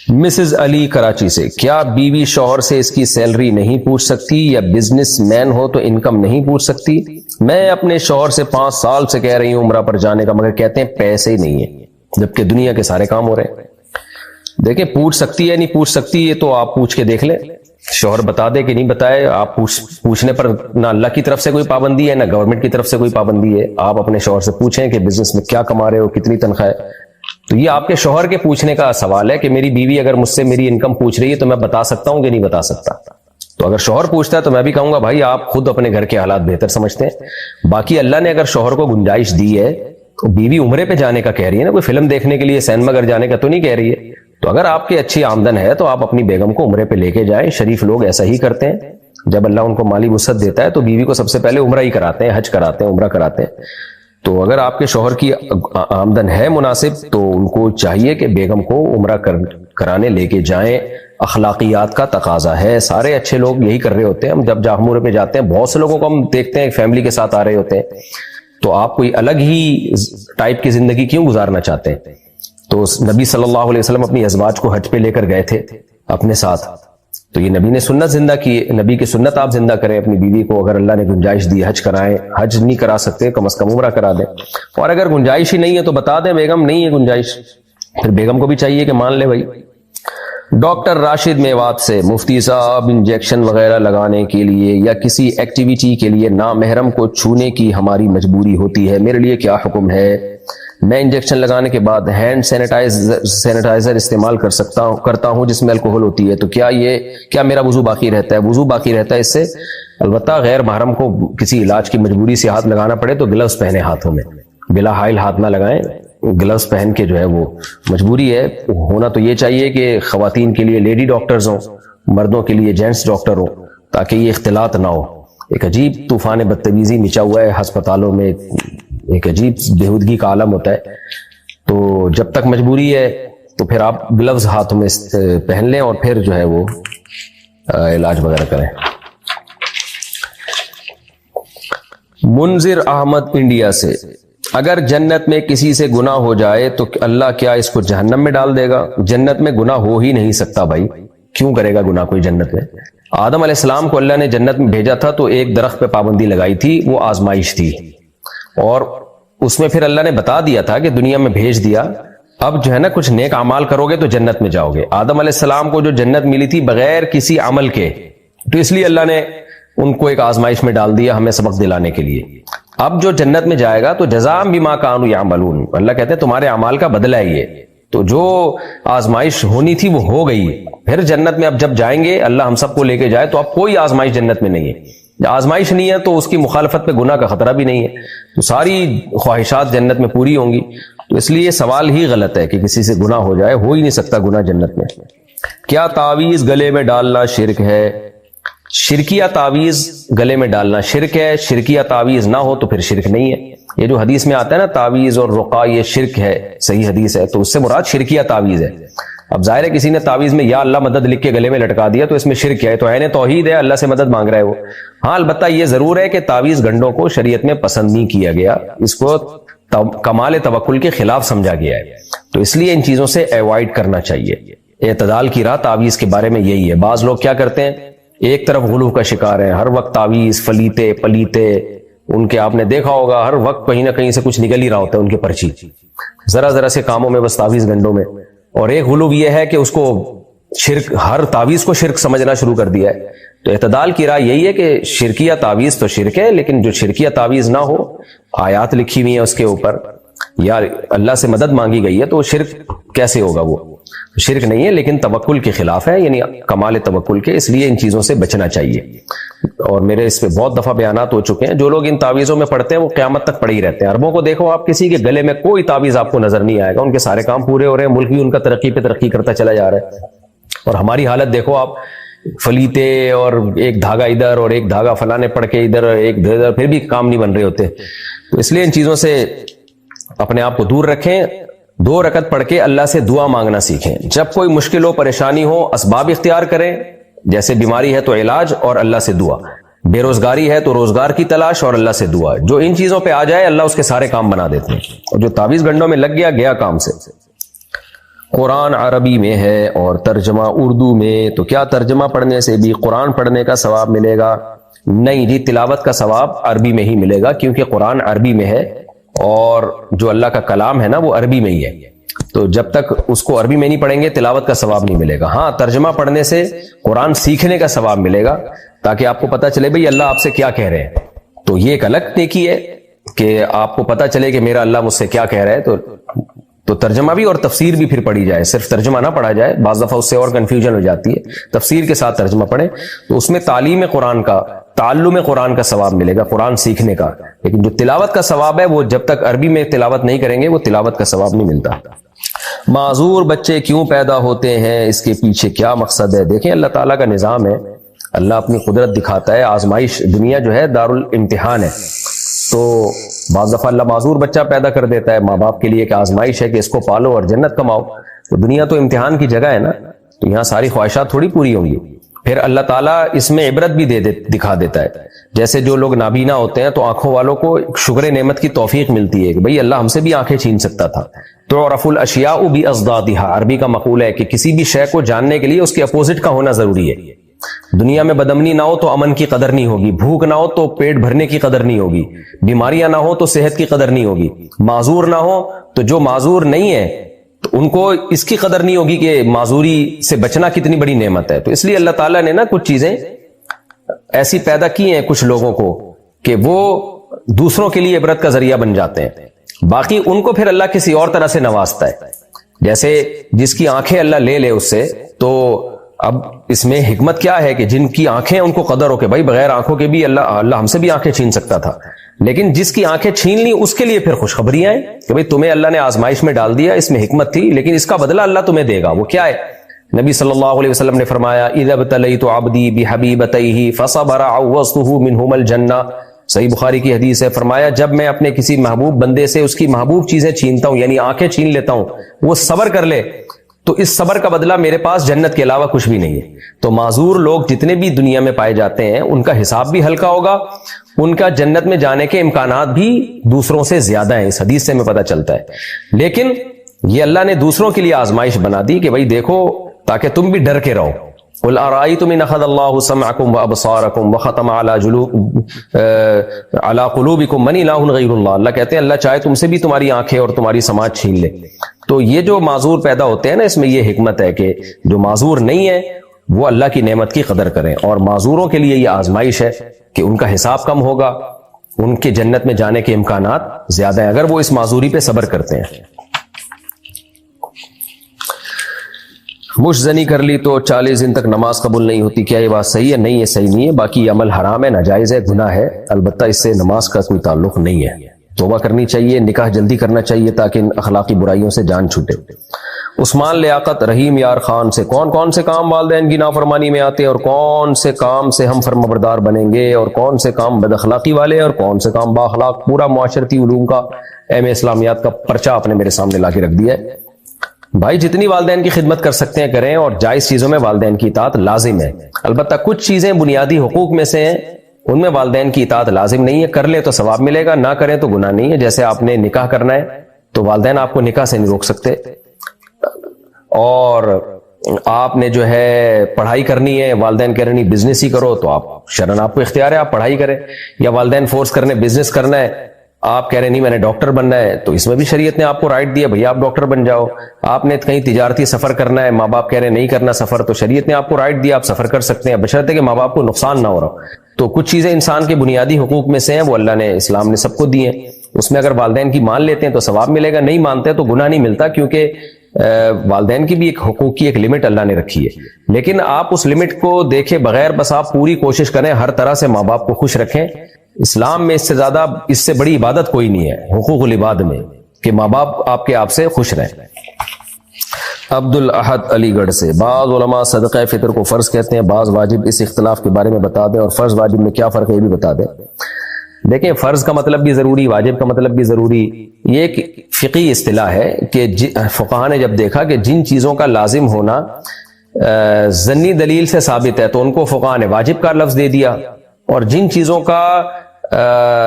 Speaker 2: مسز علی کراچی سے، کیا بیوی شوہر سے اس کی سیلری نہیں پوچھ سکتی، یا بزنس مین ہو تو انکم نہیں پوچھ سکتی؟ میں اپنے شوہر سے 5 سال سے کہہ رہی ہوں عمرہ پر جانے کا، مگر کہتے ہیں پیسے ہی نہیں ہیں، جبکہ دنیا کے سارے کام ہو رہے ہیں۔ دیکھیں پوچھ سکتی ہے نہیں پوچھ سکتی یہ تو آپ پوچھ کے دیکھ لیں، شوہر بتا دے کہ نہیں بتائے، آپ پوچھنے پر نہ اللہ کی طرف سے کوئی پابندی ہے نہ گورنمنٹ کی طرف سے کوئی پابندی ہے۔ آپ اپنے شوہر سے پوچھیں کہ بزنس میں کیا کما رہے ہو، کتنی تنخواہ ہے، تو یہ آپ کے شوہر کے پوچھنے کا سوال ہے کہ میری بیوی اگر مجھ سے میری انکم پوچھ رہی ہے تو میں بتا سکتا ہوں کہ نہیں بتا سکتا۔ تو اگر شوہر پوچھتا ہے تو میں بھی کہوں گا بھائی آپ خود اپنے گھر کے حالات بہتر سمجھتے ہیں۔ باقی اللہ نے اگر شوہر کو گنجائش دی ہے تو بیوی عمرے پہ جانے کا کہہ رہی ہے نا، کوئی فلم دیکھنے کے لیے سینما گھر جانے کا تو نہیں کہہ رہی ہے، تو اگر آپ کی اچھی آمدن ہے تو آپ اپنی بیگم کو عمرے پہ لے کے جائیں۔ شریف لوگ ایسا ہی کرتے ہیں، جب اللہ ان کو مالی وسعت دیتا ہے تو بیوی کو سب سے پہلے عمرہ ہی کراتے ہیں، حج کراتے ہیں، عمرہ کراتے ہیں۔ تو اگر آپ کے شوہر کی آمدن ہے مناسب تو ان کو چاہیے کہ بیگم کو عمرہ کرانے لے کے جائیں، اخلاقیات کا تقاضا ہے، سارے اچھے لوگ یہی کر رہے ہوتے ہیں۔ ہم جب عمرے پہ جاتے ہیں بہت سے لوگوں کو ہم دیکھتے ہیں فیملی کے ساتھ آ رہے ہوتے ہیں، تو آپ کوئی الگ ہی ٹائپ کی زندگی کیوں گزارنا چاہتے ہیں؟ تو نبی صلی اللہ علیہ وسلم اپنی ازواج کو حج پہ لے کر گئے تھے اپنے ساتھ، تو یہ نبی نے سنت زندہ کی، نبی کی سنت آپ زندہ کریں اپنی بیوی کو، اگر اللہ نے گنجائش دی حج کرائیں، حج نہیں کرا سکتے کم از کم عمرہ کرا دیں، اور اگر گنجائش ہی نہیں ہے تو بتا دیں بیگم نہیں ہے گنجائش، پھر بیگم کو بھی چاہیے کہ مان لے بھائی۔ ڈاکٹر راشد میوات سے، مفتی صاحب انجیکشن وغیرہ لگانے کے لیے یا کسی ایکٹیویٹی کے لیے نامحرم کو چھونے کی ہماری مجبوری ہوتی ہے، میرے لیے کیا حکم ہے؟ میں انجیکشن لگانے کے بعد ہینڈ سینیٹائزر استعمال کرتا ہوں جس میں الکوہل ہوتی ہے، تو کیا میرا وضو باقی رہتا ہے؟ وضو باقی رہتا ہے اس سے، البتہ غیر محرم کو کسی علاج کی مجبوری سے ہاتھ لگانا پڑے تو گلوز پہنے ہاتھوں میں، بلا حائل ہاتھ نہ لگائیں، گلوز پہن کے جو ہے وہ مجبوری ہے۔ ہونا تو یہ چاہیے کہ خواتین کے لیے لیڈی ڈاکٹرز ہوں، مردوں کے لیے جینٹس ڈاکٹر ہوں، تاکہ یہ اختلاط نہ ہو۔ ایک عجیب طوفان بدتمیزی مچا ہوا ہے ہسپتالوں میں، ایک عجیب بےہودگی کا عالم ہوتا ہے، تو جب تک مجبوری ہے تو پھر آپ گلوز ہاتھوں میں پہن لیں اور پھر جو ہے وہ علاج وغیرہ کریں۔ منذر احمد انڈیا سے، اگر جنت میں کسی سے گناہ ہو جائے تو اللہ کیا اس کو جہنم میں ڈال دے گا؟ جنت میں گناہ ہو ہی نہیں سکتا بھائی، کیوں کرے گا گناہ کوئی جنت میں؟ آدم علیہ السلام کو اللہ نے جنت میں بھیجا تھا تو ایک درخت پہ پابندی لگائی تھی، وہ آزمائش تھی، اور اس میں پھر اللہ نے بتا دیا تھا کہ دنیا میں بھیج دیا، اب جو ہے نا کچھ نیک اعمال کرو گے تو جنت میں جاؤ گے۔ آدم علیہ السلام کو جو جنت ملی تھی بغیر کسی عمل کے، تو اس لیے اللہ نے ان کو ایک آزمائش میں ڈال دیا ہمیں سبق دلانے کے لیے۔ اب جو جنت میں جائے گا تو جزاء بما کانوا یعملون، اللہ کہتے ہیں تمہارے اعمال کا بدلہ ہے یہ، تو جو آزمائش ہونی تھی وہ ہو گئی۔ پھر جنت میں اب جب جائیں گے اللہ ہم سب کو لے کے جائے تو اب کوئی آزمائش جنت میں نہیں ہے، آزمائش نہیں ہے تو اس کی مخالفت پہ گناہ کا خطرہ بھی نہیں ہے، تو ساری خواہشات جنت میں پوری ہوں گی۔ تو اس لیے سوال ہی غلط ہے کہ کسی سے گناہ ہو جائے، ہو ہی نہیں سکتا گناہ جنت میں۔ کیا تعویذ گلے میں ڈالنا شرک ہے؟ شرکیہ تعویذ گلے میں ڈالنا شرک ہے، شرکیہ تعویذ نہ ہو تو پھر شرک نہیں ہے۔ یہ جو حدیث میں آتا ہے نا تعویذ اور رقیہ یہ شرک ہے، صحیح حدیث ہے، تو اس سے مراد شرکیہ تعویذ ہے۔ اب ظاہر ہے کسی نے تعویذ میں یا اللہ مدد لکھ کے گلے میں لٹکا دیا تو اس میں شرک ہے، تو عین توحید ہے، اللہ سے مدد مانگ رہا ہے وہ۔ ہاں البتہ یہ ضرور ہے کہ تعویذ گنڈوں کو شریعت میں پسند نہیں کیا گیا، اس کو کمال توکل کے خلاف سمجھا گیا ہے، تو اس لیے ان چیزوں سے ایوائڈ کرنا چاہیے۔ اعتدال کی راہ تعویذ کے بارے میں یہی ہے۔ بعض لوگ کیا کرتے ہیں، ایک طرف غلو کا شکار ہیں، ہر وقت تعویذ فلیتے پلیتے، ان کے آپ نے دیکھا ہوگا ہر وقت کہیں نہ کہیں سے کچھ نکل ہی رہا ہوتا ہے ان کے پرچی، ذرا ذرا سے کاموں میں بس تعویذ گنڈوں میں۔ اور ایک غلو یہ ہے کہ اس کو شرک، ہر تعویذ کو شرک سمجھنا شروع کر دیا ہے۔ تو اعتدال کی راہ یہی ہے کہ شرکیہ تعویذ تو شرک ہے، لیکن جو شرکیہ تعویذ نہ ہو، آیات لکھی ہوئی ہیں اس کے اوپر یا اللہ سے مدد مانگی گئی ہے، تو وہ شرک کیسے ہوگا؟ وہ شرک نہیں ہے لیکن توکل کے خلاف ہے، یعنی کمال توکل کے، اس لیے ان چیزوں سے بچنا چاہیے۔ اور میرے اس پہ بہت دفعہ بیانات ہو چکے ہیں، جو لوگ ان تعویذوں میں پڑھتے ہیں وہ قیامت تک پڑے ہی رہتے ہیں۔ عربوں کو دیکھو آپ، کسی کے گلے میں کوئی تعویذ آپ کو نظر نہیں آئے گا، ان کے سارے کام پورے ہو رہے ہیں، ملک بھی ان کا ترقی پہ ترقی کرتا چلا جا رہا ہے۔ اور ہماری حالت دیکھو آپ، فلیتے اور ایک دھاگا ادھر اور ایک دھاگا فلانے پڑھ کے ادھر ایک ادھر، پھر بھی کام نہیں بن رہے ہوتے۔ تو اس لیے ان چیزوں سے اپنے آپ کو دور رکھیں، 2 رکعت پڑھ کے اللہ سے دعا مانگنا سیکھیں۔ جب کوئی مشکل ہو، پریشانی ہو، اسباب اختیار کریں، جیسے بیماری ہے تو علاج اور اللہ سے دعا، بے روزگاری ہے تو روزگار کی تلاش اور اللہ سے دعا۔ جو ان چیزوں پہ آ جائے اللہ اس کے سارے کام بنا دیتے ہیں، اور جو تعویذ گنڈوں میں لگ گیا کام سے۔ قرآن عربی میں ہے اور ترجمہ اردو میں، تو کیا ترجمہ پڑھنے سے بھی قرآن پڑھنے کا ثواب ملے گا؟ نہیں جی، تلاوت کا ثواب عربی میں ہی ملے گا، کیونکہ قرآن عربی میں ہے اور جو اللہ کا کلام ہے نا وہ عربی میں ہی ہے، تو جب تک اس کو عربی میں نہیں پڑھیں گے تلاوت کا ثواب نہیں ملے گا۔ ہاں، ترجمہ پڑھنے سے قرآن سیکھنے کا ثواب ملے گا، تاکہ آپ کو پتہ چلے بھئی اللہ آپ سے کیا کہہ رہے ہیں، تو یہ ایک الگ نیکی ہے کہ آپ کو پتہ چلے کہ میرا اللہ مجھ سے کیا کہہ رہا ہے۔ تو ترجمہ بھی اور تفسیر بھی پھر پڑھی جائے، صرف ترجمہ نہ پڑھا جائے، بعض دفعہ اس سے اور کنفیوژن ہو جاتی ہے، تفسیر کے ساتھ ترجمہ پڑھیں، تو اس میں تعلیم قرآن کا، تعلم قرآن کا ثواب ملے گا، قرآن سیکھنے کا۔ لیکن جو تلاوت کا ثواب ہے وہ جب تک عربی میں تلاوت نہیں کریں گے وہ تلاوت کا ثواب نہیں ملتا۔ معذور بچے کیوں پیدا ہوتے ہیں، اس کے پیچھے کیا مقصد ہے؟ دیکھیں اللہ تعالیٰ کا نظام ہے، اللہ اپنی قدرت دکھاتا ہے، آزمائش، دنیا جو ہے دارالامتحان ہے، تو بعض دفعہ اللہ معذور بچہ پیدا کر دیتا ہے ماں باپ کے لیے کہ آزمائش ہے کہ اس کو پالو اور جنت کماؤ۔ تو دنیا تو امتحان کی جگہ ہے نا، تو یہاں ساری خواہشات تھوڑی پوری ہوں گی، پھر اللہ تعالیٰ اس میں عبرت بھی دکھا دیتا ہے۔ جیسے جو لوگ نابینا ہوتے ہیں تو آنکھوں والوں کو شکر نعمت کی توفیق ملتی ہے کہ بھئی اللہ ہم سے بھی آنکھیں چھین سکتا تھا۔ تو عرف الاشیاء بأضدادها، عربی کا مقول ہے کہ کسی بھی شے کو جاننے کے لیے اس کے اپوزٹ کا ہونا ضروری ہے۔ دنیا میں بدامنی نہ ہو تو امن کی قدر نہیں ہوگی، بھوک نہ ہو تو پیٹ بھرنے کی قدر نہیں ہوگی، بیماریاں نہ ہو تو صحت کی قدر نہیں ہوگی، معذور نہ ہو تو جو معذور نہیں ہے تو ان کو اس کی قدر نہیں ہوگی کہ معذوری سے بچنا کتنی بڑی نعمت ہے۔ تو اس لیے اللہ تعالیٰ نے نا کچھ چیزیں ایسی پیدا کی ہیں کچھ لوگوں کو کہ وہ دوسروں کے لیے عبرت کا ذریعہ بن جاتے ہیں، باقی ان کو پھر اللہ کسی اور طرح سے نوازتا ہے۔ جیسے جس کی آنکھیں اللہ لے اس سے، تو اب اس میں حکمت کیا ہے کہ جن کی آنکھیں ان کو قدر ہو کہ بھائی بغیر آنکھوں کے بھی اللہ ہم سے بھی آنکھیں چھین سکتا تھا، لیکن جس کی آنکھیں چھین لی اس کے لیے پھر خوشخبریاں ہیں کہ بھئی تمہیں اللہ نے آزمائش میں ڈال دیا، اس میں حکمت تھی، لیکن اس کا بدلہ اللہ تمہیں دے گا۔ وہ کیا ہے؟ نبی صلی اللہ علیہ وسلم نے فرمایا اذا ابتلیت عبدی بحبیبتیہ فصبر عوضتہ منہما الجنہ، صحیح بخاری کی حدیث ہے، فرمایا جب میں اپنے کسی محبوب بندے سے اس کی محبوب چیزیں چھینتا ہوں، یعنی آنکھیں چھین لیتا ہوں، وہ صبر کر لے تو اس صبر کا بدلہ میرے پاس جنت کے علاوہ کچھ بھی نہیں ہے۔ تو معذور لوگ جتنے بھی دنیا میں پائے جاتے ہیں ان کا حساب بھی ہلکا ہوگا، ان کا جنت میں جانے کے امکانات بھی دوسروں سے زیادہ ہیں، اس حدیث سے ہمیں پتہ چلتا ہے۔ لیکن یہ اللہ نے دوسروں کے لیے آزمائش بنا دی کہ بھائی دیکھو، تاکہ تم بھی ڈر کے رہو۔ قل ارأيتم ان اخذ الله سمعكم وابصاركم وختم على قلوبكم من اله غير الله، اللہ کہتے ہیں اللہ چاہے تم سے بھی تمہاری آنکھیں اور تمہاری سماعت چھین لے۔ تو یہ جو معذور پیدا ہوتے ہیں نا، اس میں یہ حکمت ہے کہ جو معذور نہیں ہے وہ اللہ کی نعمت کی قدر کریں، اور معذوروں کے لیے یہ آزمائش ہے کہ ان کا حساب کم ہوگا، ان کے جنت میں جانے کے امکانات زیادہ ہیں اگر وہ اس معذوری پہ صبر کرتے ہیں۔ مشزنی کر لی تو 40 دن تک نماز قبول نہیں ہوتی، کیا یہ بات صحیح ہے؟ نہیں، یہ صحیح نہیں ہے، باقی یہ عمل حرام ہے، ناجائز ہے، گناہ ہے، البتہ اس سے نماز کا کوئی تعلق نہیں ہے۔ توبہ کرنی چاہیے، نکاح جلدی کرنا چاہیے تاکہ ان اخلاقی برائیوں سے جان چھوٹے۔ عثمان لیاقت رحیم یار خان سے کون کون سے کام والدین کی نافرمانی میں آتے ہیں اور کون سے کام سے ہم فرمانبردار بنیں گے اور کون سے کام بد اخلاقی والے اور کون سے کام با اخلاق؟ پورا معاشرتی علوم کا ایم اے اسلامیات کا پرچہ آپ نے میرے سامنے لا کے رکھ دیا ہے۔ بھائی جتنی والدین کی خدمت کر سکتے ہیں کریں، اور جائز چیزوں میں والدین کی اطاعت لازم ہے، البتہ کچھ چیزیں بنیادی حقوق میں سے ہیں ان میں والدین کی اطاعت لازم نہیں ہے، کر لیں تو ثواب ملے گا، نہ کریں تو گناہ نہیں ہے. جیسے آپ نے نکاح کرنا ہے تو والدین آپ کو نکاح سے نہیں روک سکتے، اور آپ نے جو ہے پڑھائی کرنی ہے، والدین کہہ رہے نہیں بزنس ہی کرو، تو آپ شرعاً آپ کو اختیار ہے آپ پڑھائی کریں. یا والدین فورس کرنے بزنس کرنا ہے، آپ کہہ رہے نہیں میں نے ڈاکٹر بننا ہے، تو اس میں بھی شریعت نے آپ کو رائٹ دیا بھئی آپ ڈاکٹر بن جاؤ. آپ نے کہیں تجارتی سفر کرنا ہے، ماں باپ کہہ رہے نہیں کرنا سفر، تو شریعت نے آپ کو رائٹ دیا آپ سفر کر سکتے ہیں، بشرطے کہ ماں باپ کو نقصان نہ ہو رہا. تو کچھ چیزیں انسان کے بنیادی حقوق میں سے ہیں، وہ اللہ نے اسلام نے سب کو دی ہیں. اس میں اگر والدین کی مان لیتے ہیں تو ثواب ملے گا، نہیں مانتے تو گناہ نہیں ملتا، کیونکہ والدین کی بھی ایک حقوق کی ایک لمٹ اللہ نے رکھی ہے. لیکن آپ اس لمٹ کو دیکھے بغیر بس آپ پوری کوشش کریں ہر طرح سے ماں باپ کو خوش رکھیں. اسلام میں اس سے بڑی عبادت کوئی نہیں ہے حقوق العباد میں، کہ ماں باپ آپ کے آپ سے خوش رہیں. عبد الاحد علی گڑھ سے، بعض علماء صدقہ فطر کو فرض کہتے ہیں، بعض واجب. اس اختلاف کے بارے میں بتا دیں، اور فرض واجب میں کیا فرق ہے یہ بھی بتا دیں. دیکھیں فرض کا مطلب بھی ضروری، واجب کا مطلب بھی ضروری. یہ ایک فقہی اصطلاح ہے کہ فقہاء نے جب دیکھا کہ جن چیزوں کا لازم ہونا ظنی دلیل سے ثابت ہے تو ان کو فقہاء نے واجب کا لفظ دے دیا، اور جن چیزوں کا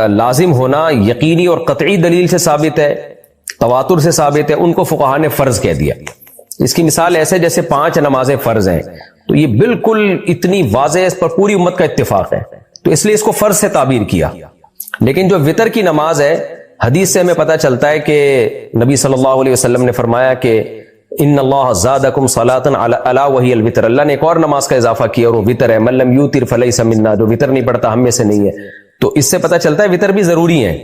Speaker 2: لازم ہونا یقینی اور قطعی دلیل سے ثابت ہے، تواتر سے ثابت ہے، ان کو فقہاء نے فرض کہہ دیا. اس کی مثال ایسے جیسے 5 نمازیں فرض ہیں، تو یہ بالکل اتنی واضح، اس پر پوری امت کا اتفاق ہے، تو اس لیے اس کو فرض سے تعبیر کیا. لیکن جو وطر کی نماز ہے، حدیث سے ہمیں پتہ چلتا ہے کہ نبی صلی اللہ علیہ وسلم نے فرمایا کہ ان اللہ زادکم صلاۃ الا وہی الوتر، اللہ نے ایک اور نماز کا اضافہ کیا اور وہ وطر ہے. من لم یوتر فلیس منا، جو وطر نہیں پڑھتا ہم میں سے نہیں ہے. تو اس سے پتہ چلتا ہے وطر بھی ضروری ہے،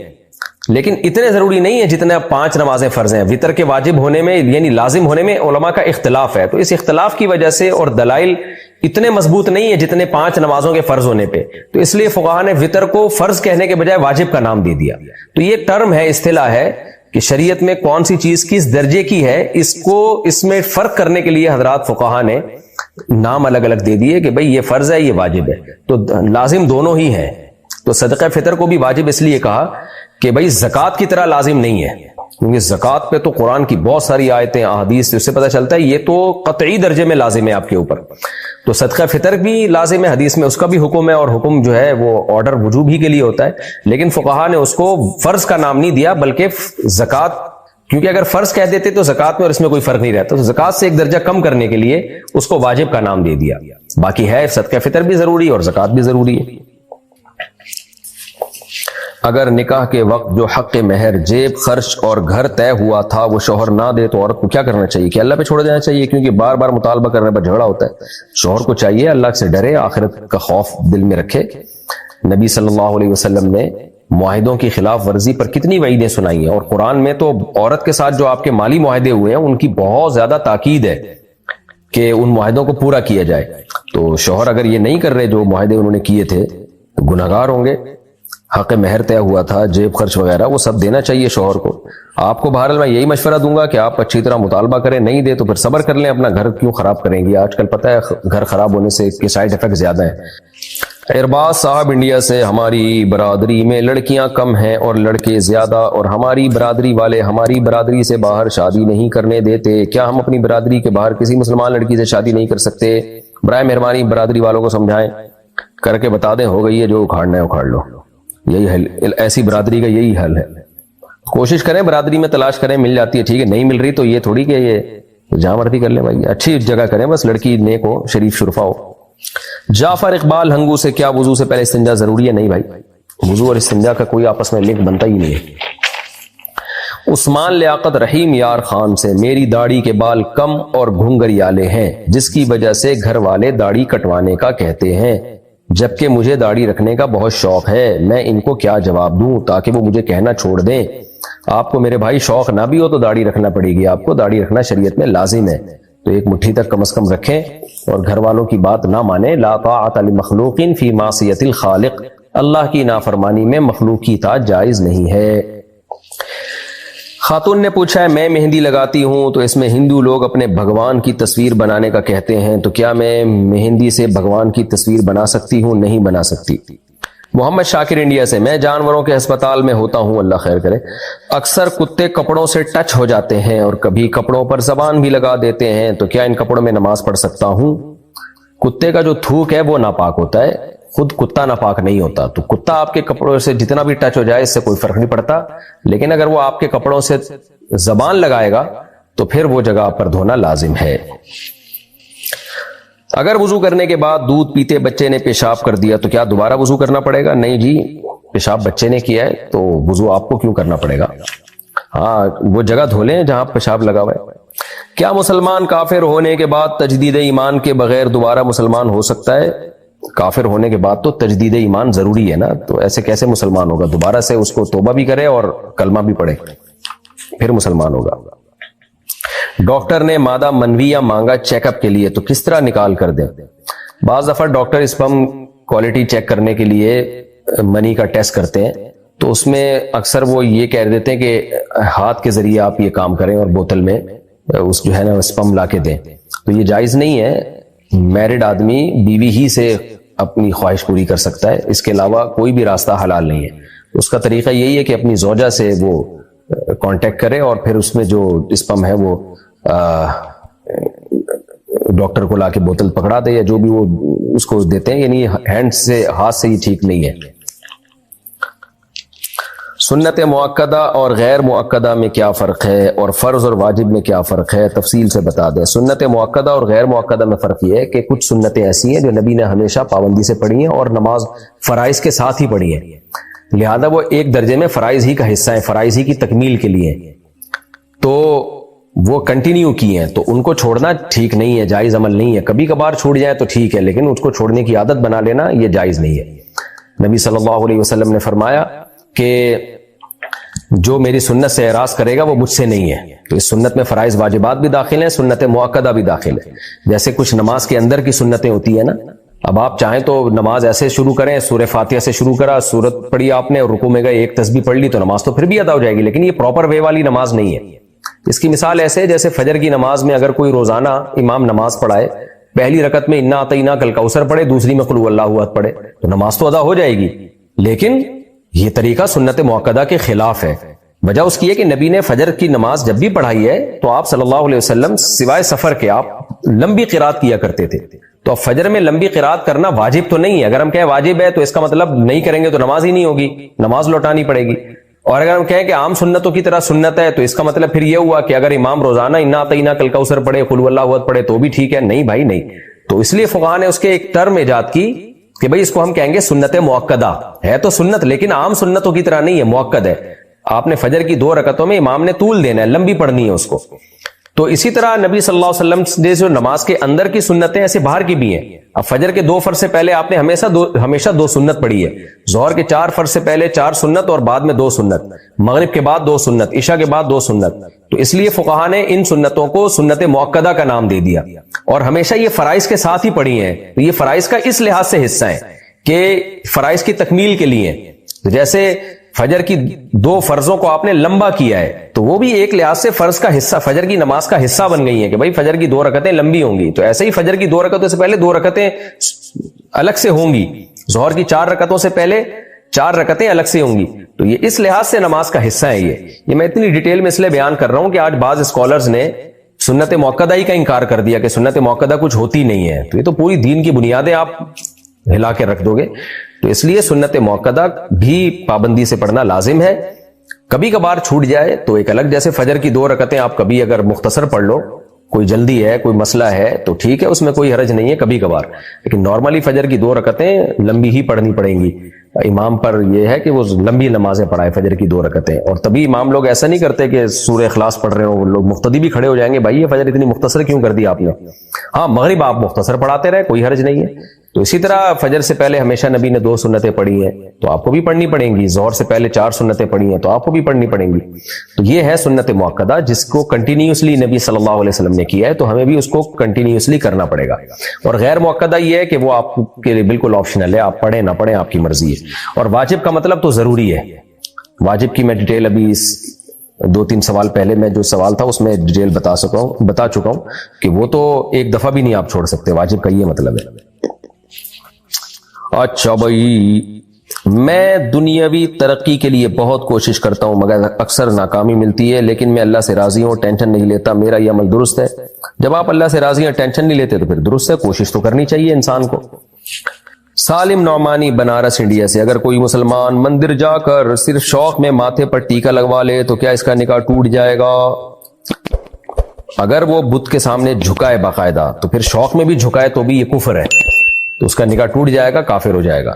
Speaker 2: لیکن اتنے ضروری نہیں ہے جتنے 5 نمازیں فرض ہیں. وطر کے واجب ہونے میں یعنی لازم ہونے میں علماء کا اختلاف ہے، تو اس اختلاف کی وجہ سے اور دلائل اتنے مضبوط نہیں ہے جتنے 5 نمازوں کے فرض ہونے پہ، تو اس لیے فقہاء نے وطر کو فرض کہنے کے بجائے واجب کا نام دے دیا. تو یہ ٹرم ہے، اصطلاح ہے کہ شریعت میں کون سی چیز کس درجے کی ہے، اس میں فرق کرنے کے لیے حضرات فقہاء نے نام الگ الگ دے دیے کہ بھئی یہ فرض ہے یہ واجب ہے. تو لازم دونوں ہی ہیں. تو صدقہ فطر کو بھی واجب اس لیے کہا کہ بھئی زکوٰۃ کی طرح لازم نہیں ہے، کیونکہ زکوٰۃ پہ تو قرآن کی بہت ساری آیتیں احادیث سے اس سے پتہ چلتا ہے یہ تو قطعی درجے میں لازم ہے آپ کے اوپر. تو صدقہ فطر بھی لازم ہے، حدیث میں اس کا بھی حکم ہے، اور حکم جو ہے وہ آرڈر وجوب ہی کے لیے ہوتا ہے. لیکن فقہاء نے اس کو فرض کا نام نہیں دیا، بلکہ زکوٰۃ، کیونکہ اگر فرض کہہ دیتے تو زکوٰۃ میں اور اس میں کوئی فرق نہیں رہتا، تو زکوٰۃ سے ایک درجہ کم کرنے کے لیے اس کو واجب کا نام دے دیا. باقی ہے صدقہ فطر بھی ضروری اور زکوٰۃ بھی ضروری ہے. اگر نکاح کے وقت جو حق مہر، جیب خرچ اور گھر طے ہوا تھا وہ شوہر نہ دے تو عورت کو کیا کرنا چاہیے؟ کہ اللہ پہ چھوڑ دینا چاہیے؟ کیونکہ بار بار مطالبہ کرنے پر جھگڑا ہوتا ہے. شوہر کو چاہیے اللہ سے ڈرے، آخرت کا خوف دل میں رکھے. نبی صلی اللہ علیہ وسلم نے معاہدوں کی خلاف ورزی پر کتنی وعیدیں سنائی ہیں، اور قرآن میں تو عورت کے ساتھ جو آپ کے مالی معاہدے ہوئے ہیں ان کی بہت زیادہ تاکید ہے کہ ان معاہدوں کو پورا کیا جائے. تو شوہر اگر یہ نہیں کر رہے جو معاہدے انہوں نے کیے تھے تو گنہگار ہوں گے. حق مہر طے ہوا تھا، جیب خرچ وغیرہ وہ سب دینا چاہیے شوہر کو. آپ کو بہرحال میں یہی مشورہ دوں گا کہ آپ اچھی طرح مطالبہ کریں، نہیں دے تو پھر صبر کر لیں. اپنا گھر کیوں خراب کریں گی؟ آج کل پتہ ہے گھر خراب ہونے سے کے سائیڈ افیکٹ زیادہ ہیں. ارباز صاحب انڈیا سے، ہماری برادری میں لڑکیاں کم ہیں اور لڑکے زیادہ، اور ہماری برادری والے ہماری برادری سے باہر شادی نہیں کرنے دیتے. کیا ہم اپنی برادری کے باہر کسی مسلمان لڑکی سے شادی نہیں کر سکتے؟ برائے مہربانی برادری والوں کو سمجھائیں، کر کے بتا دیں. ہو گئی ہے جو اکھاڑنا ہے اکھاڑ لو، یہی حل، ایسی برادری کا یہی حل ہے. کوشش کریں برادری میں تلاش کریں، مل جاتی ہے ٹھیک ہے، نہیں مل رہی تو یہ تھوڑی کہ یہ جہاں مرضی کر لیں بھائی، اچھی جگہ کریں، بس لڑکی نیک ہو، شریف شرفا ہو. جعفر اقبال ہنگو سے، کیا وضو سے پہلے استنجا ضروری ہے؟ نہیں بھائی، وضو اور استنجا کا کوئی آپس میں لنک بنتا ہی نہیں ہے. عثمان لیاقت رحیم یار خان سے، میری داڑھی کے بال کم اور گھنگریالے ہیں جس کی وجہ سے گھر والے داڑھی کٹوانے کا کہتے ہیں، جبکہ مجھے داڑھی رکھنے کا بہت شوق ہے. میں ان کو کیا جواب دوں تاکہ وہ مجھے کہنا چھوڑ دیں؟ آپ کو میرے بھائی شوق نہ بھی ہو تو داڑھی رکھنا پڑے گی، آپ کو داڑھی رکھنا شریعت میں لازم ہے. تو ایک مٹھی تک کم از کم رکھیں اور گھر والوں کی بات نہ مانیں. لا طاعت لمخلوق فی معصیت الخالق، اللہ کی نافرمانی میں مخلوق کی اطاعت جائز نہیں ہے. خاتون نے پوچھا ہے میں مہندی لگاتی ہوں تو اس میں ہندو لوگ اپنے بھگوان کی تصویر بنانے کا کہتے ہیں، تو کیا میں مہندی سے بھگوان کی تصویر بنا سکتی ہوں؟ نہیں بنا سکتی. محمد شاکر انڈیا سے، میں جانوروں کے ہسپتال میں ہوتا ہوں، اللہ خیر کرے. اکثر کتے کپڑوں سے ٹچ ہو جاتے ہیں اور کبھی کپڑوں پر زبان بھی لگا دیتے ہیں، تو کیا ان کپڑوں میں نماز پڑھ سکتا ہوں؟ کتے کا جو تھوک ہے وہ ناپاک ہوتا ہے، خود کتا ناپاک نہیں ہوتا، تو کتا آپ کے کپڑوں سے جتنا بھی ٹچ ہو جائے اس سے کوئی فرق نہیں پڑتا، لیکن اگر وہ آپ کے کپڑوں سے زبان لگائے گا تو پھر وہ جگہ پر دھونا لازم ہے۔ اگر وضو کرنے کے بعد دودھ پیتے بچے نے پیشاب کر دیا تو کیا دوبارہ وضو کرنا پڑے گا؟ نہیں جی، پیشاب بچے نے کیا ہے تو وضو آپ کو کیوں کرنا پڑے گا؟ ہاں، وہ جگہ دھو لیں جہاں پیشاب لگا ہوا ہے۔ کیا مسلمان کافر ہونے کے بعد تجدید ایمان کے بغیر دوبارہ مسلمان ہو سکتا ہے؟ کافر ہونے کے بعد تو تجدید ایمان ضروری ہے نا، تو ایسے کیسے مسلمان ہوگا؟ دوبارہ سے اس کو توبہ بھی کرے اور کلمہ بھی پڑھے پھر مسلمان ہوگا۔ ڈاکٹر نے مادہ منویہ مانگا چیک اپ کے لیے تو کس طرح نکال کر دیں؟ بعض دفعہ ڈاکٹر اسپرم کوالٹی چیک کرنے کے لیے منی کا ٹیسٹ کرتے ہیں، تو اس میں اکثر وہ یہ کہہ دیتے ہیں کہ ہاتھ کے ذریعے آپ یہ کام کریں اور بوتل میں اس جو ہے نا اسپرم لا کے دیں، تو یہ جائز نہیں ہے۔ میرڈ آدمی بیوی ہی سے اپنی خواہش پوری کر سکتا ہے، اس کے علاوہ کوئی بھی راستہ حلال نہیں ہے۔ اس کا طریقہ یہی ہے کہ اپنی زوجہ سے وہ کانٹیکٹ کرے اور پھر اس میں جو اسپرم ہے وہ ڈاکٹر کو لا کے بوتل پکڑا دے، یا جو بھی وہ اس کو دیتے ہیں، یعنی ہینڈ سے، ہاتھ سے ہی ٹھیک نہیں ہے۔ سنت مؤکدہ اور غیر مؤکدہ میں کیا فرق ہے، اور فرض اور واجب میں کیا فرق ہے؟ تفصیل سے بتا دیں۔ سنت مؤکدہ اور غیر مؤکدہ میں فرق یہ ہے کہ کچھ سنتیں ایسی ہیں جو نبی نے ہمیشہ پابندی سے پڑھی ہیں اور نماز فرائض کے ساتھ ہی پڑھی ہیں، لہذا وہ ایک درجے میں فرائض ہی کا حصہ ہے، فرائض ہی کی تکمیل کے لیے، تو وہ کنٹینیو کی ہیں، تو ان کو چھوڑنا ٹھیک نہیں ہے، جائز عمل نہیں ہے۔ کبھی کبھار چھوٹ جائے تو ٹھیک ہے، لیکن اس کو چھوڑنے کی عادت بنا لینا یہ جائز نہیں ہے۔ نبی صلی اللہ علیہ وسلم نے فرمایا کہ جو میری سنت سے اعراض کرے گا وہ مجھ سے نہیں ہے، تو اس سنت میں فرائض واجبات بھی داخل ہیں، سنت مؤکدہ بھی داخل ہے۔ جیسے کچھ نماز کے اندر کی سنتیں ہوتی ہیں نا، اب آپ چاہیں تو نماز ایسے شروع کریں، سورہ فاتحہ سے شروع کرا، سورت پڑھی آپ نے اور رکوع میں گئے، ایک تسبیح پڑھ لی تو نماز تو پھر بھی ادا ہو جائے گی، لیکن یہ پراپر وے والی نماز نہیں ہے۔ اس کی مثال ایسے ہے جیسے فجر کی نماز میں اگر کوئی روزانہ امام نماز پڑھائے، پہلی رکعت میں انا اعطیناک الکوثر پڑھے، دوسری میں قل هو اللہ احد پڑھے، تو نماز تو ادا ہو جائے گی، لیکن یہ طریقہ سنت مؤکدہ کے خلاف ہے۔ وجہ اس کی ہے کہ نبی نے فجر کی نماز جب بھی پڑھائی ہے تو آپ صلی اللہ علیہ وسلم سوائے سفر کے آپ لمبی قرات کیا کرتے تھے، تو اب فجر میں لمبی قرات کرنا واجب تو نہیں ہے۔ اگر ہم کہیں واجب ہے تو اس کا مطلب نہیں کریں گے تو نماز ہی نہیں ہوگی، نماز لوٹانی پڑے گی، اور اگر ہم کہیں کہ عام سنتوں کی طرح سنت ہے تو اس کا مطلب پھر یہ ہوا کہ اگر امام روزانہ انا اعطیناک الکوثر پڑھے، قل هو اللہ احد پڑھے تو بھی ٹھیک ہے، نہیں بھائی نہیں۔ تو اس لیے فقہاء نے اس کے ایک ٹرم ایجاد کی کہ بھئی اس کو ہم کہیں گے سنت مؤکدہ، ہے تو سنت لیکن عام سنتوں کی طرح نہیں ہے، مؤکد ہے۔ آپ نے فجر کی 2 رکعتوں میں امام نے طول دینا ہے، لمبی پڑھنی ہے اس کو۔ تو اسی طرح نبی صلی اللہ علیہ وسلم نے جو نماز کے اندر کی سنتیں ایسے باہر کی بھی ہیں۔ اب فجر کے 2 فرض سے پہلے آپ نے ہمیشہ 2 سنت پڑھی ہے، ظہر کے 4 فرض سے پہلے 4 سنت اور بعد میں 2 سنت، مغرب کے بعد 2 سنت، عشاء کے بعد 2 سنت، تو اس لیے فقہاء نے ان سنتوں کو سنت مؤکدہ کا نام دے دیا، اور ہمیشہ یہ فرائض کے ساتھ ہی پڑھی ہیں۔ تو یہ فرائض کا اس لحاظ سے حصہ ہے کہ فرائض کی تکمیل کے لیے، جیسے فجر کی 2 فرضوں کو آپ نے لمبا کیا ہے تو وہ بھی ایک لحاظ سے فرض کا حصہ، فجر کی نماز کا حصہ بن گئی ہیں کہ بھائی فجر کی 2 رکعتیں لمبی ہوں گی، تو ایسے ہی فجر کی 2 رکعتوں سے پہلے 2 رکعتیں الگ سے ہوں گی، ظہر کی 4 رکعتوں سے پہلے 4 رکعتیں الگ سے ہوں گی، تو یہ اس لحاظ سے نماز کا حصہ ہے۔ یہ میں اتنی ڈیٹیل میں اس لیے بیان کر رہا ہوں کہ آج بعض اسکالرز نے سنت مؤکدہ ہی کا انکار کر دیا کہ سنت مؤکدہ کچھ ہوتی نہیں ہے، تو یہ تو پوری دین کی بنیادیں آپ ہلا کے رکھ دو گے۔ تو اس لیے سنت مؤکدہ بھی پابندی سے پڑھنا لازم ہے۔ کبھی کبھار چھوٹ جائے تو ایک الگ، جیسے فجر کی 2 رکعتیں آپ کبھی اگر مختصر پڑھ لو، کوئی جلدی ہے، کوئی مسئلہ ہے تو ٹھیک ہے، اس میں کوئی حرج نہیں ہے کبھی کبھار، لیکن نارملی فجر کی 2 رکعتیں لمبی ہی پڑھنی پڑیں گی۔ امام پر یہ ہے کہ وہ لمبی نمازیں پڑھائے فجر کی 2 رکعتیں، اور تبھی امام لوگ ایسا نہیں کرتے کہ سورہ اخلاص پڑھ رہے ہو، لوگ مقتدی بھی کھڑے ہو جائیں گے، بھائی یہ فجر اتنی مختصر کیوں کر دی آپ نے؟ ہاں مغرب آپ مختصر پڑھاتے رہے، کوئی حرج نہیں ہے۔ تو اسی طرح فجر سے پہلے ہمیشہ نبی نے 2 سنتیں پڑھی ہیں تو آپ کو بھی پڑھنی پڑیں گی، ظہر سے پہلے 4 سنتیں پڑھی ہیں تو آپ کو بھی پڑھنی پڑیں گی۔ تو یہ ہے سنت مؤکدہ جس کو کنٹینیوسلی نبی صلی اللہ علیہ وسلم نے کیا ہے، تو ہمیں بھی اس کو کنٹینیوسلی کرنا پڑے گا۔ اور غیر مؤکدہ یہ ہے کہ وہ آپ کے لیے بالکل آپشنل ہے، آپ پڑھیں نہ پڑھیں آپ کی مرضی ہے۔ اور واجب کا مطلب تو ضروری ہے، واجب کی میں ڈیٹیل ابھی 2-3 سوال پہلے میں جو سوال تھا اس میں ڈیٹیل بتا چکا ہوں کہ وہ تو ایک دفعہ بھی نہیں آپ چھوڑ سکتے، واجب کا یہ مطلب ہے۔ اچھا بھائی، میں دنیاوی ترقی کے لیے بہت کوشش کرتا ہوں مگر اکثر ناکامی ملتی ہے، لیکن میں اللہ سے راضی ہوں، ٹینشن نہیں لیتا، میرا یہ عمل درست ہے؟ جب آپ اللہ سے راضی ہیں، ٹینشن نہیں لیتے تو پھر درست ہے، کوشش تو کرنی چاہیے انسان کو۔ سالم نعمانی بنارس انڈیا سے، اگر کوئی مسلمان مندر جا کر صرف شوق میں ماتھے پر ٹیکا لگوا لے تو کیا اس کا نکاح ٹوٹ جائے گا؟ اگر وہ بت کے سامنے جھکائے باقاعدہ تو پھر شوق میں بھی جھکائے تو بھی یہ کفر ہے، تو اس کا نکاح ٹوٹ جائے گا، کافر ہو جائے گا۔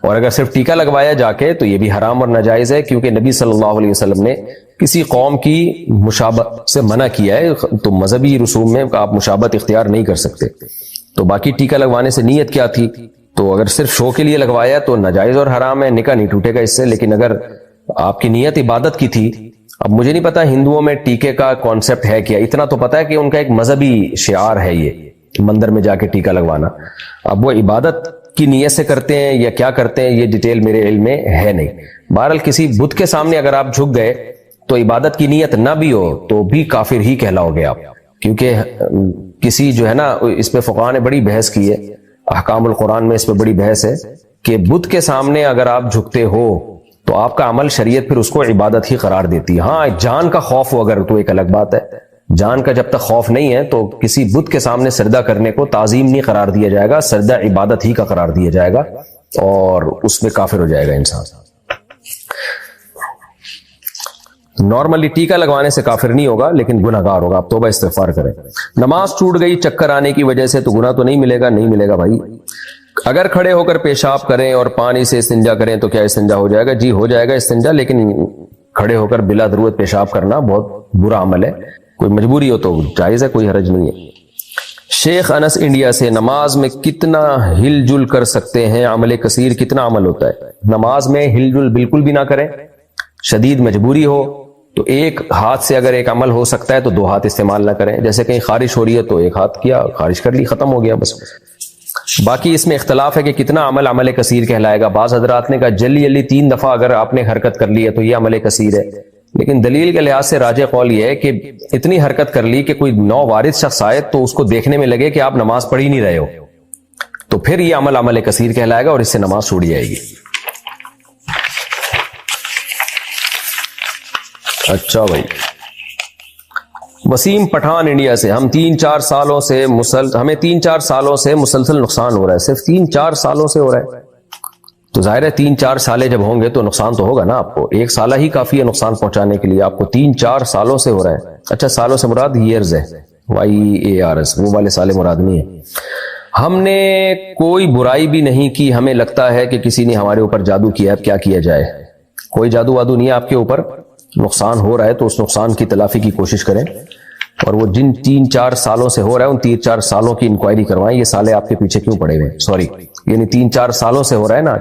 Speaker 2: اور اگر صرف ٹیکا لگوایا جا کے تو یہ بھی حرام اور ناجائز ہے، کیونکہ نبی صلی اللہ علیہ وسلم نے کسی قوم کی مشابہت سے منع کیا ہے، تو مذہبی رسوم میں آپ مشابہت اختیار نہیں کر سکتے۔ تو باقی ٹیکا لگوانے سے نیت کیا تھی؟ تو اگر صرف شو کے لیے لگوایا تو ناجائز اور حرام ہے، نکاح نہیں ٹوٹے گا اس سے۔ لیکن اگر آپ کی نیت عبادت کی تھی، اب مجھے نہیں پتا ہندوؤں میں ٹیکے کا کانسیپٹ ہے کیا، اتنا تو پتا ہے کہ ان کا ایک مذہبی شعار ہے یہ مندر میں جا کے ٹیکا لگوانا۔ اب وہ عبادت کی نیت سے کرتے ہیں یا کیا کرتے ہیں یہ ڈیٹیل میرے علم میں ہے نہیں۔ بہرحال کسی بت کے سامنے اگر آپ جھک گئے تو عبادت کی نیت نہ بھی ہو تو بھی کافر ہی کہلاؤ گے آپ، کیونکہ کسی جو ہے نا اس پہ فقہاء نے بڑی بحث کی ہے، احکام القرآن میں اس پہ بڑی بحث ہے کہ بت کے سامنے اگر آپ جھکتے ہو تو آپ کا عمل شریعت پھر اس کو عبادت ہی قرار دیتی ہے۔ ہاں جان کا خوف ہو اگر تو ایک الگ بات ہے، جان کا جب تک خوف نہیں ہے تو کسی بت کے سامنے سجدہ کرنے کو تعظیم نہیں قرار دیا جائے گا، سجدہ عبادت ہی کا قرار دیا جائے گا اور اس میں کافر ہو جائے گا انسان۔ نارملی ٹیکا لگوانے سے کافر نہیں ہوگا لیکن گناہ گار ہوگا، آپ توبہ استغفار کریں۔ نماز ٹوٹ گئی چکر آنے کی وجہ سے تو گناہ تو نہیں ملے گا؟ نہیں ملے گا بھائی۔ اگر کھڑے ہو کر پیشاب کریں اور پانی سے استنجا کریں تو کیا استنجا ہو جائے گا؟ جی ہو جائے گا استنجا، لیکن کھڑے ہو کر بلا ضرورت پیشاب کرنا بہت برا عمل ہے، کوئی مجبوری ہو تو جائز ہے، کوئی حرج نہیں ہے۔ شیخ انس انڈیا سے، نماز میں کتنا ہل جل کر سکتے ہیں؟ عمل کثیر کتنا عمل ہوتا ہے؟ نماز میں ہل جل بالکل بھی نہ کریں، شدید مجبوری ہو تو ایک ہاتھ سے اگر ایک عمل ہو سکتا ہے تو دو ہاتھ استعمال نہ کریں، جیسے کہیں خارش ہو رہی ہے تو ایک ہاتھ کیا، خارش کر لی، ختم ہو گیا بس۔ باقی اس میں اختلاف ہے کہ کتنا عمل کثیر کہلائے گا۔ بعض حضرات نے کہا جلی 3 دفعہ اگر آپ نے حرکت کر لی ہے تو یہ عمل کثیر ہے، لیکن دلیل کے لحاظ سے راجح قول یہ ہے کہ اتنی حرکت کر لی کہ کوئی نووارث شخص آئے تو اس کو دیکھنے میں لگے کہ آپ نماز پڑھ ہی نہیں رہے ہو، تو پھر یہ عمل کثیر کہلائے گا اور اس سے نماز چھوڑ جائے گی۔ اچھا بھائی، وسیم پٹھان انڈیا سے، ہمیں 3-4 سالوں سے مسلسل نقصان ہو رہا ہے، صرف 3-4 سالوں سے ہو رہا ہے، تو ظاہر ہے 3-4 سالے جب ہوں گے تو نقصان تو ہوگا نا آپ کو، 1 سالہ ہی کافی ہے نقصان پہنچانے کے لیے، آپ کو 3-4 سالوں سے ہو رہا ہے۔ اچھا سالوں سے مراد ایئرز ہے، YEARS، وہ والے سالے مراد نہیں ہے۔ ہم نے کوئی برائی بھی نہیں کی، ہمیں لگتا ہے کہ کسی نے ہمارے اوپر جادو کیا ہے، کیا کیا جائے؟ کوئی جادو وادو نہیں ہے آپ کے اوپر، نقصان ہو رہا ہے تو اس نقصان کی تلافی کی کوشش کریں، اور وہ جن 3-4 سالوں سے ہو رہا ہے ان 3-4 سالوں کی انکوائری کروائیں، یہ سالے آپ کے پیچھے کیوں پڑے ہوئے ہیں، سوری یعنی 3-4 سالوں سے ہو رہا ہے نا،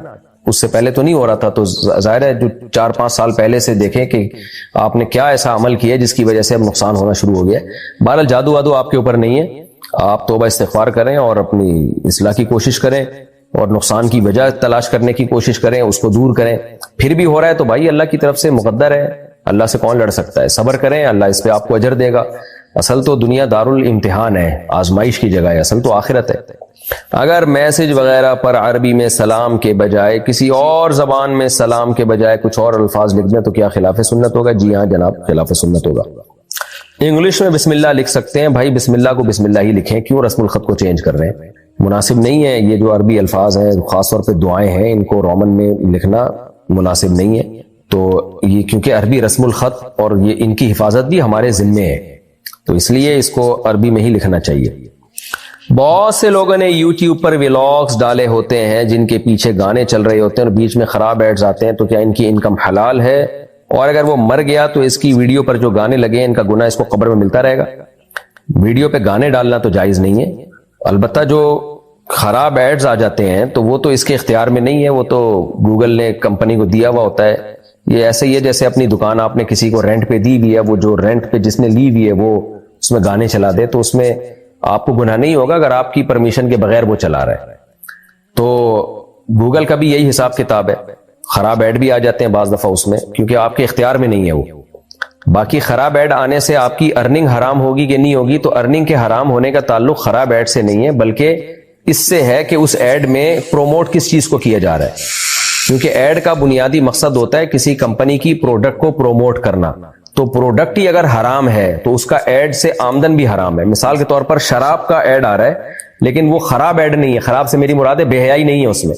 Speaker 2: اس سے پہلے تو نہیں ہو رہا تھا، تو ظاہر ہے جو 4-5 سال پہلے سے دیکھیں کہ آپ نے کیا ایسا عمل کیا جس کی وجہ سے اب نقصان ہونا شروع ہو گیا ہے۔ بہرحال جادو وادو آپ کے اوپر نہیں ہے، آپ توبہ استغفار کریں اور اپنی اصلاح کی کوشش کریں اور نقصان کی وجہ تلاش کرنے کی کوشش کریں، اس کو دور کریں۔ پھر بھی ہو رہا ہے تو بھائی اللہ کی طرف سے مقدر ہے، اللہ سے کون لڑ سکتا ہے، صبر کریں، اللہ اس پہ آپ کو اجر دے گا۔ اصل تو دنیا دار الامتحان ہے، آزمائش کی جگہ ہے، اصل تو آخرت ہے۔ اگر میسج وغیرہ پر عربی میں سلام کے بجائے کسی اور زبان میں سلام کے بجائے کچھ اور الفاظ لکھ دیں تو کیا خلاف سنت ہوگا؟ جی ہاں جناب، خلاف سنت ہوگا۔ انگلش میں بسم اللہ لکھ سکتے ہیں، بھائی بسم اللہ کو بسم اللہ ہی لکھیں، کیوں رسم الخط کو چینج کر رہے ہیں؟ مناسب نہیں ہے، یہ جو عربی الفاظ ہیں خاص طور پہ دعائیں ہیں ان کو رومن میں لکھنا مناسب نہیں ہے، تو یہ کیونکہ عربی رسم الخط اور یہ ان کی حفاظت بھی ہمارے ذمے ہے، تو اس لیے اس کو عربی میں ہی لکھنا چاہیے۔ بہت سے لوگوں نے یوٹیوب پر ولاگز ڈالے ہوتے ہیں جن کے پیچھے گانے چل رہے ہوتے ہیں اور بیچ میں خراب ایڈز آتے ہیں، تو کیا ان کی انکم حلال ہے؟ اور اگر وہ مر گیا تو اس کی ویڈیو پر جو گانے لگے ہیں ان کا گناہ اس کو قبر میں ملتا رہے گا؟ ویڈیو پہ گانے ڈالنا تو جائز نہیں ہے، البتہ جو خراب ایڈز آ جاتے ہیں تو وہ تو اس کے اختیار میں نہیں ہے، وہ تو گوگل نے کمپنی کو دیا ہوا ہوتا ہے۔ یہ ایسے ہی ہے جیسے اپنی دکان آپ نے کسی کو رینٹ پہ دی ہوئی ہے، وہ جو رینٹ پہ جس نے لی ہوئی ہے وہ اس میں گانے چلا دے تو اس میں آپ کو گناہ نہیں ہوگا اگر آپ کی پرمیشن کے بغیر وہ چلا رہا ہے۔ تو گوگل کا بھی یہی حساب کتاب ہے، خراب ایڈ بھی آ جاتے ہیں بعض دفعہ اس میں، کیونکہ آپ کے اختیار میں نہیں ہے وہ۔ باقی خراب ایڈ آنے سے آپ کی ارننگ حرام ہوگی کہ نہیں ہوگی؟ تو ارننگ کے حرام ہونے کا تعلق خراب ایڈ سے نہیں ہے، بلکہ اس سے ہے کہ اس ایڈ میں پروموٹ کس چیز کو کیا جا رہا ہے، کیونکہ ایڈ کا بنیادی مقصد ہوتا ہے کسی کمپنی کی پروڈکٹ کو پروموٹ کرنا، تو پروڈکٹ ہی اگر حرام ہے تو اس کا ایڈ سے آمدن بھی حرام ہے۔ مثال کے طور پر شراب کا ایڈ آ رہا ہے لیکن وہ خراب ایڈ نہیں ہے. خراب سے میری مراد ہے بے حیائی نہیں ہے اس میں.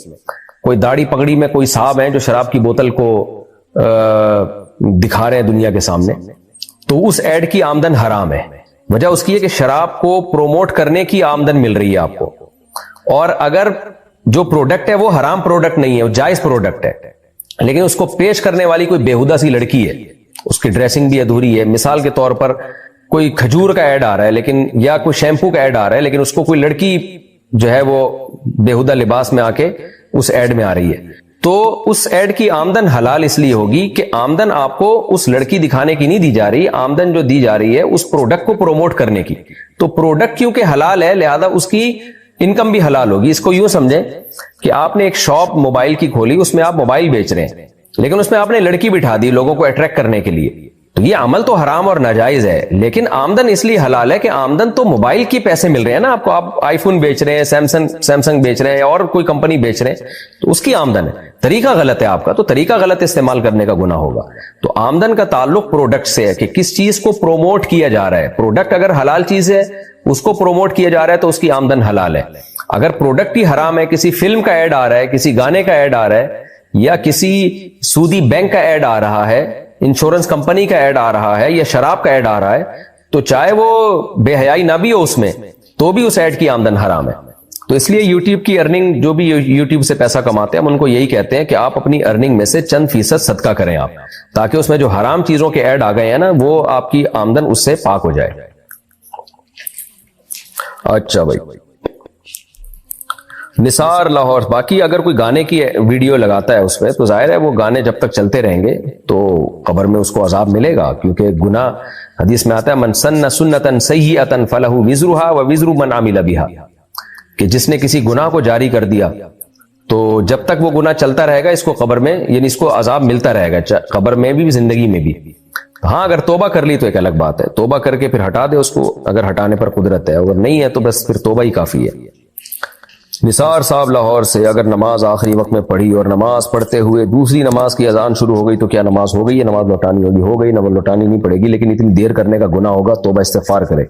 Speaker 2: کوئی داڑھی پگڑی میں کوئی صاحب ہیں جو شراب کی بوتل کو دکھا رہے ہیں دنیا کے سامنے, تو اس ایڈ کی آمدن حرام ہے. وجہ اس کی ہے کہ شراب کو پروموٹ کرنے کی آمدن مل رہی ہے آپ کو, اور اگر جو پروڈکٹ ہے وہ حرام پروڈکٹ نہیں ہے, وہ جائز پروڈکٹ ہے, لیکن اس کو پیش کرنے والی کوئی بےہودہ سی لڑکی ہے, اس کی ڈریسنگ بھی ادھوری ہے. مثال کے طور پر کوئی کھجور کا ایڈ آ رہا ہے لیکن, یا کوئی شیمپو کا ایڈ آ رہا ہے لیکن اس کو کوئی لڑکی جو ہے وہ بےہودہ لباس میں آ کے اس ایڈ میں آ رہی ہے, تو اس ایڈ کی آمدن حلال اس لیے ہوگی کہ آمدن آپ کو اس لڑکی دکھانے کی نہیں دی جا رہی, آمدن جو دی جا رہی ہے اس پروڈکٹ کو پروموٹ کرنے کی. تو پروڈکٹ کیونکہ حلال ہے لہذا اس کی انکم بھی حلال ہوگی. اس کو یوں سمجھیں کہ آپ نے ایک شاپ موبائل کی کھولی, اس میں آپ موبائل بیچ رہے ہیں لیکن اس میں آپ نے لڑکی بٹھا دی لوگوں کو اٹریکٹ کرنے کے لیے, تو یہ عمل تو حرام اور ناجائز ہے, لیکن آمدن اس لیے حلال ہے کہ آمدن تو موبائل کی پیسے مل رہے ہیں نا آپ کو. آپ آئی فون بیچ رہے ہیں, سیمسنگ بیچ رہے ہیں, اور کوئی کمپنی بیچ رہے ہیں, تو اس کی آمدن ہے. طریقہ غلط ہے آپ کا, تو طریقہ غلط استعمال کرنے کا گناہ ہوگا. تو آمدن کا تعلق پروڈکٹ سے ہے کہ کس چیز کو پروموٹ کیا جا رہا ہے. پروڈکٹ اگر حلال چیز ہے, اس کو پروموٹ کیا جا رہا ہے تو اس کی آمدن حلال ہے. اگر پروڈکٹ ہی حرام ہے, کسی فلم کا ایڈ آ رہا ہے, کسی گانے کا ایڈ آ رہا ہے, یا کسی سودی بینک کا ایڈ آ رہا ہے, انشورنس کمپنی کا ایڈ آ رہا ہے, یا شراب کا ایڈ آ رہا ہے, تو چاہے وہ بے حیائی نہ بھی ہو اس میں, تو بھی اس ایڈ کی آمدن حرام ہے. تو اس لیے یوٹیوب کی ارننگ, جو بھی یوٹیوب سے پیسہ کماتے ہیں ہم ان کو یہی کہتے ہیں کہ آپ اپنی ارننگ میں سے چند فیصد صدقہ کریں آپ, تاکہ اس میں جو حرام چیزوں کے ایڈ آ گئے ہیں نا وہ آپ کی آمدن اس سے پاک ہو جائے. اچھا بھائی, نثار لاہور. باقی اگر کوئی گانے کی ویڈیو لگاتا ہے اس پہ, تو ظاہر ہے وہ گانے جب تک چلتے رہیں گے تو قبر میں اس کو عذاب ملے گا, کیونکہ گناہ حدیث میں آتا ہے من سن سنتا سیئتا فلہ وزرھا ووزر من عمل بھا, کہ جس نے کسی گناہ کو جاری کر دیا تو جب تک وہ گناہ چلتا رہے گا اس کو قبر میں, یعنی اس کو عذاب ملتا رہے گا قبر میں بھی زندگی میں بھی. ہاں اگر توبہ کر لی تو ایک الگ بات ہے, توبہ کر کے پھر ہٹا دے اس کو اگر ہٹانے پر قدرت ہے, اگر نہیں ہے تو بس پھر توبہ ہی کافی ہے. نثار صاحب لاہور سے, اگر نماز آخری وقت میں پڑھی اور نماز پڑھتے ہوئے دوسری نماز کی اذان شروع ہو گئی تو کیا نماز ہو گئی ہے؟ نماز لوٹانی ہوگی. ہو گئی, نماز لوٹانی نہیں پڑے گی, لیکن اتنی دیر کرنے کا گناہ ہوگا, توبہ استغفار کرے.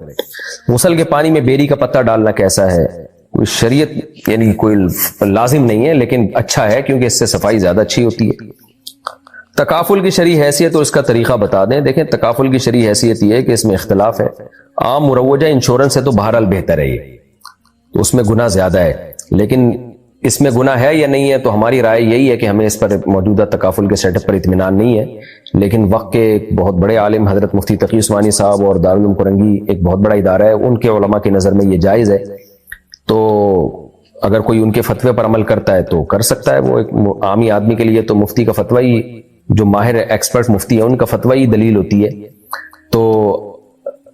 Speaker 2: غسل کے پانی میں بیری کا پتہ ڈالنا کیسا ہے؟ کوئی شریعت یعنی کوئی لازم نہیں ہے, لیکن اچھا ہے کیونکہ اس سے صفائی زیادہ اچھی ہوتی ہے. تکافل کی شرعی حیثیت اور اس کا طریقہ بتا دیں. دیکھیں تکافل کی شرعی حیثیت یہ ہے کہ اس میں اختلاف ہے. عام مروجہ انشورنس سے تو بہرحال بہتر ہے, یہ تو اس میں گناہ زیادہ ہے, لیکن اس میں گناہ ہے یا نہیں ہے تو ہماری رائے یہی ہے کہ ہمیں اس پر موجودہ تکافل کے سیٹ اپ پر اطمینان نہیں ہے. لیکن وقت کے ایک بہت بڑے عالم حضرت مفتی تقی عثمانی صاحب اور دارالعلوم کرنگی ایک بہت بڑا ادارہ ہے, ان کے علماء کی نظر میں یہ جائز ہے. تو اگر کوئی ان کے فتوے پر عمل کرتا ہے تو کر سکتا ہے. وہ ایک عامی آدمی کے لیے تو مفتی کا فتویٰ ہی, جو ماہر ایکسپرٹ مفتی ہے ان کا فتویٰ ہی دلیل ہوتی ہے. تو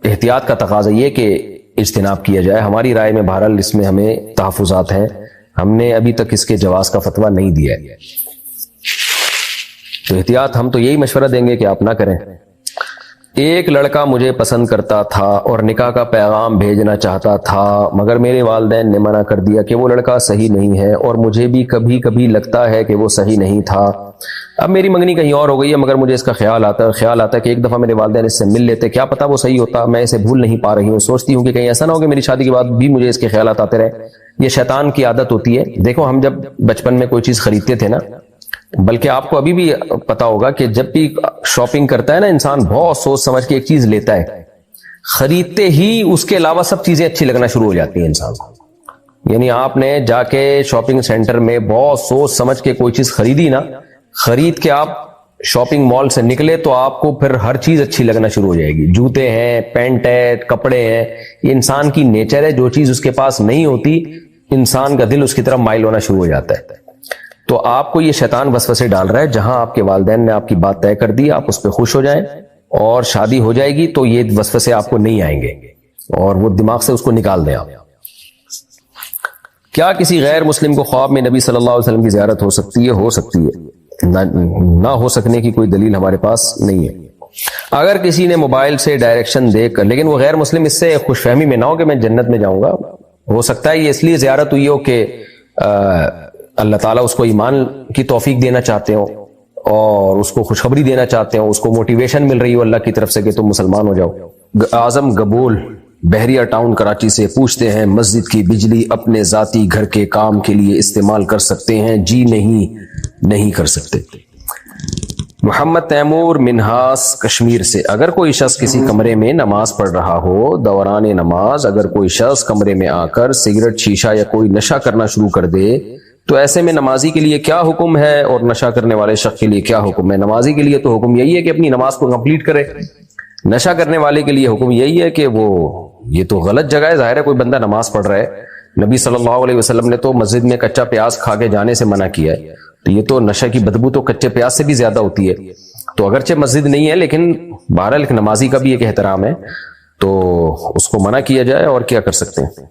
Speaker 2: احتیاط کا تقاضا یہ کہ اجتناب کیا جائے. ہماری رائے میں بہرحال اس میں ہمیں تحفظات ہیں, ہم نے ابھی تک اس کے جواز کا فتویٰ نہیں دیا ہے. تو احتیاط ہم تو یہی مشورہ دیں گے کہ آپ نہ کریں. ایک لڑکا مجھے پسند کرتا تھا اور نکاح کا پیغام بھیجنا چاہتا تھا, مگر میرے والدین نے منع کر دیا کہ وہ لڑکا صحیح نہیں ہے, اور مجھے بھی کبھی کبھی لگتا ہے کہ وہ صحیح نہیں تھا. اب میری منگنی کہیں اور ہو گئی ہے, مگر مجھے اس کا خیال آتا ہے کہ ایک دفعہ میرے والدین اس سے مل لیتے, کیا پتا وہ صحیح ہوتا. میں اسے بھول نہیں پا رہی ہوں, سوچتی ہوں کہ کہیں ایسا نہ ہو کہ میری شادی کے بعد بھی مجھے اس کے خیالات آتے رہے. یہ شیطان کی عادت ہوتی ہے. دیکھو ہم جب بچپن میں کوئی چیز خریدتے تھے نا, بلکہ آپ کو ابھی بھی پتا ہوگا کہ جب بھی شاپنگ کرتا ہے نا انسان, بہت سوچ سمجھ کے ایک چیز لیتا ہے, خریدتے ہی اس کے علاوہ سب چیزیں اچھی لگنا شروع ہو جاتی ہیں انسان کو. یعنی آپ نے جا کے شاپنگ سینٹر میں بہت سوچ سمجھ کے کوئی چیز خریدی نا, خرید کے آپ شاپنگ مال سے نکلے تو آپ کو پھر ہر چیز اچھی لگنا شروع ہو جائے گی. جوتے ہیں, پینٹ ہے, کپڑے ہیں, یہ انسان کی نیچر ہے. جو چیز اس کے پاس نہیں ہوتی انسان کا دل اس کی طرف مائل ہونا شروع ہو جاتا ہے. تو آپ کو یہ شیطان وسوسے ڈال رہا ہے. جہاں آپ کے والدین نے آپ کی بات طے کر دی, آپ اس پہ خوش ہو جائیں اور شادی ہو جائے گی تو یہ وسوسے آپ کو نہیں آئیں گے, اور وہ دماغ سے اس کو نکال دیں آپ. کیا کسی غیر مسلم کو خواب میں نبی صلی اللہ علیہ وسلم کی زیارت ہو سکتی ہے؟ ہو سکتی ہے, نہ ہو سکنے کی کوئی دلیل ہمارے پاس نہیں ہے. اگر کسی نے موبائل سے ڈائریکشن دیکھ کر, لیکن وہ غیر مسلم اس سے خوش فہمی میں نہ ہو کہ میں جنت میں جاؤں گا, ہو سکتا ہے یہ اس لیے زیارت ہوئی ہو کہ اللہ تعالیٰ اس کو ایمان کی توفیق دینا چاہتے ہو اور اس کو خوشخبری دینا چاہتے ہو, اس کو موٹیویشن مل رہی ہو اللہ کی طرف سے کہ تم مسلمان ہو جاؤ. اعظم گبول بحریہ ٹاؤن کراچی سے پوچھتے ہیں مسجد کی بجلی اپنے ذاتی گھر کے کام کے لیے استعمال کر سکتے ہیں؟ جی نہیں کر سکتے۔ محمد تیمور منہاس کشمیر سے، اگر کوئی شخص کسی کمرے میں نماز پڑھ رہا ہو، دوران نماز اگر کوئی شخص کمرے میں آ کر سگریٹ، شیشہ یا کوئی نشہ کرنا شروع کر دے تو ایسے میں نمازی کے لیے کیا حکم ہے اور نشہ کرنے والے شخص کے لیے کیا حکم ہے؟ نمازی کے لیے تو حکم یہی ہے کہ اپنی نماز کو کمپلیٹ کرے، نشہ کرنے والے کے لیے حکم یہی ہے کہ وہ یہ تو غلط جگہ ہے، ظاہر ہے کوئی بندہ نماز پڑھ رہا ہے، نبی صلی اللہ علیہ وسلم نے تو مسجد میں کچا پیاز کھا کے جانے سے منع کیا ہے، تو یہ تو نشہ کی بدبو تو کچے پیاز سے بھی زیادہ ہوتی ہے، تو اگرچہ مسجد نہیں ہے لیکن بہرحال ایک نمازی کا بھی ایک احترام ہے تو اس کو منع کیا جائے، اور کیا کر سکتے ہیں۔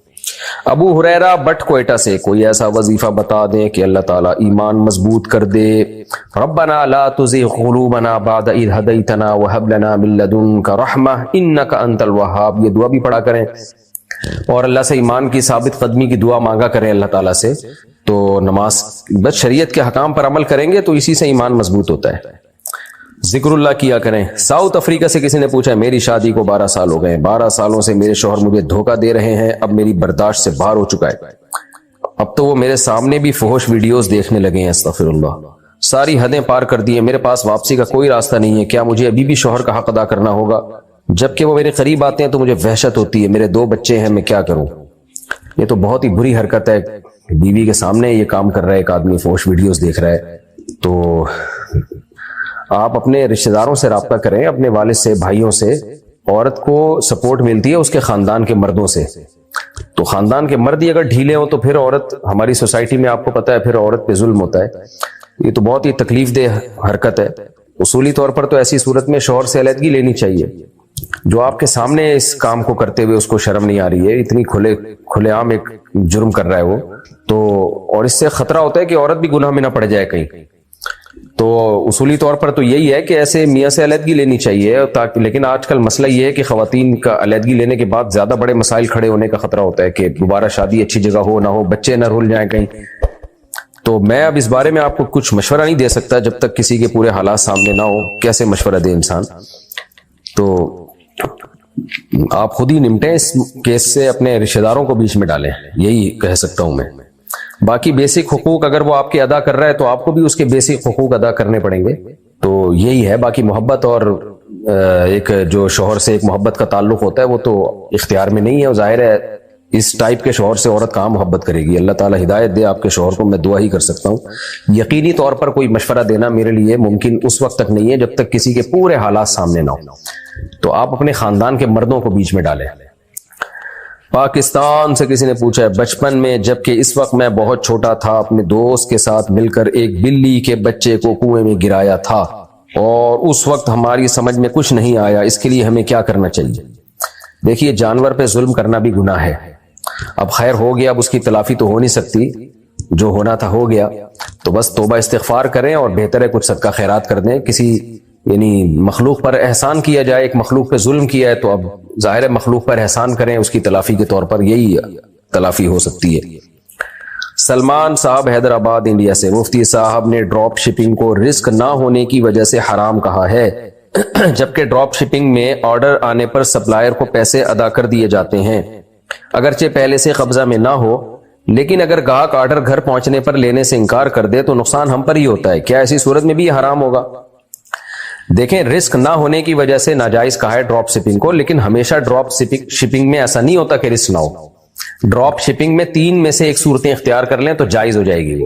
Speaker 2: ابو ہریرہ بٹ کوئٹہ سے، کوئی ایسا وظیفہ بتا دیں کہ اللہ تعالیٰ ایمان مضبوط کر دے۔ ربنا لا تزغ قلوبنا بعد اذ ہدیتنا وہب لنا من لدنک رحمہ انک انت الوہاب، یہ دعا بھی پڑھا کریں اور اللہ سے ایمان کی ثابت قدمی کی دعا مانگا کریں اللہ تعالیٰ سے، تو نماز بس شریعت کے حکام پر عمل کریں گے تو اسی سے ایمان مضبوط ہوتا ہے۔ ذکر اللہ کیا کریں۔ ساؤتھ افریقہ سے کسی نے پوچھا، میری شادی کو 12 سال ہو گئے، 12 سالوں سے میرے شوہر مجھے دھوکہ دے رہے ہیں، اب میری برداشت سے باہر ہو چکا ہے، اب تو وہ میرے سامنے بھی فحش ویڈیوز دیکھنے لگے ہیں، استغفر اللہ، ساری حدیں پار کر دی ہیں، میرے پاس واپسی کا کوئی راستہ نہیں ہے، کیا مجھے ابھی بھی شوہر کا حق ادا کرنا ہوگا؟ جبکہ وہ میرے قریب آتے ہیں تو مجھے وحشت ہوتی ہے، میرے 2 بچے ہیں، میں کیا کروں؟ یہ تو بہت ہی بری حرکت ہے، بیوی کے سامنے یہ کام کر رہا ہے ایک آدمی، فحش ویڈیوز دیکھ رہا ہے، تو آپ اپنے رشتہ داروں سے رابطہ کریں، اپنے والد سے، بھائیوں سے۔ عورت کو سپورٹ ملتی ہے اس کے خاندان کے مردوں سے، تو خاندان کے مرد ہی اگر ڈھیلے ہوں تو پھر عورت، ہماری سوسائٹی میں آپ کو پتہ ہے پھر عورت پہ ظلم ہوتا ہے، یہ تو بہت ہی تکلیف دہ حرکت ہے۔ اصولی طور پر تو ایسی صورت میں شوہر سے علیحدگی لینی چاہیے، جو آپ کے سامنے اس کام کو کرتے ہوئے اس کو شرم نہیں آ رہی ہے، اتنی کھلے عام ایک جرم کر رہا ہے وہ تو، اور اس سے خطرہ ہوتا ہے کہ عورت بھی گناہ میں نہ پڑ جائے کہیں، تو اصولی طور پر تو یہی ہے کہ ایسے میاں سے علیحدگی لینی چاہیے، لیکن آج کل مسئلہ یہ ہے کہ خواتین کا علیحدگی لینے کے بعد زیادہ بڑے مسائل کھڑے ہونے کا خطرہ ہوتا ہے کہ دوبارہ شادی اچھی جگہ ہو نہ ہو، بچے نہ رول جائیں کہیں، تو میں اب اس بارے میں آپ کو کچھ مشورہ نہیں دے سکتا جب تک کسی کے پورے حالات سامنے نہ ہو، کیسے مشورہ دے انسان، تو آپ خود ہی نمٹیں اس کیس سے، اپنے رشتہ داروں کو بیچ میں ڈالیں، یہی کہہ سکتا ہوں میں۔ باقی بیسک حقوق اگر وہ آپ کے ادا کر رہا ہے تو آپ کو بھی اس کے بیسک حقوق ادا کرنے پڑیں گے، تو یہی ہے۔ باقی محبت اور ایک جو شوہر سے ایک محبت کا تعلق ہوتا ہے وہ تو اختیار میں نہیں ہے، اور ظاہر ہے اس ٹائپ کے شوہر سے عورت کہاں محبت کرے گی؟ اللہ تعالیٰ ہدایت دے آپ کے شوہر کو، میں دعا ہی کر سکتا ہوں۔ یقینی طور پر کوئی مشورہ دینا میرے لیے ممکن اس وقت تک نہیں ہے جب تک کسی کے پورے حالات سامنے نہ ہو، تو آپ اپنے خاندان کے مردوں کو بیچ میں ڈالیں۔ پاکستان سے کسی نے پوچھا ہے، بچپن میں جبکہ اس وقت میں بہت چھوٹا تھا، اپنے دوست کے ساتھ مل کر ایک بلی کے بچے کو کنویں میں گرایا تھا اور اس وقت ہماری سمجھ میں کچھ نہیں آیا، اس کے لیے ہمیں کیا کرنا چاہیے؟ دیکھیے، جانور پہ ظلم کرنا بھی گناہ ہے، اب خیر ہو گیا، اب اس کی تلافی تو ہو نہیں سکتی، جو ہونا تھا ہو گیا، تو بس توبہ استغفار کریں اور بہتر ہے کچھ صدقہ خیرات کر دیں۔ کسی یعنی مخلوق پر احسان کیا جائے، ایک مخلوق پہ ظلم کیا ہے تو اب ظاہر ہے مخلوق پر احسان کریں، اس کی تلافی کے طور پر یہی تلافی ہو سکتی ہے۔ سلمان صاحب حیدرآباد انڈیا سے، مفتی صاحب نے ڈراپ شپنگ کو رسک نہ ہونے کی وجہ سے حرام کہا ہے، جبکہ ڈراپ شپنگ میں آرڈر آنے پر سپلائر کو پیسے ادا کر دیے جاتے ہیں، اگرچہ پہلے سے قبضہ میں نہ ہو، لیکن اگر گاہک آرڈر گھر پہنچنے پر لینے سے انکار کر دے تو نقصان ہم پر ہی ہوتا ہے، کیا ایسی صورت میں بھی یہ حرام ہوگا؟ دیکھیں، رسک نہ ہونے کی وجہ سے ناجائز کہا ہے ڈراپ شپنگ کو، لیکن ہمیشہ ڈراپ شپنگ میں ایسا نہیں ہوتا کہ رسک نہ ہو۔ ڈراپ شپنگ میں 3 میں سے ایک صورتیں اختیار کر لیں تو جائز ہو جائے گی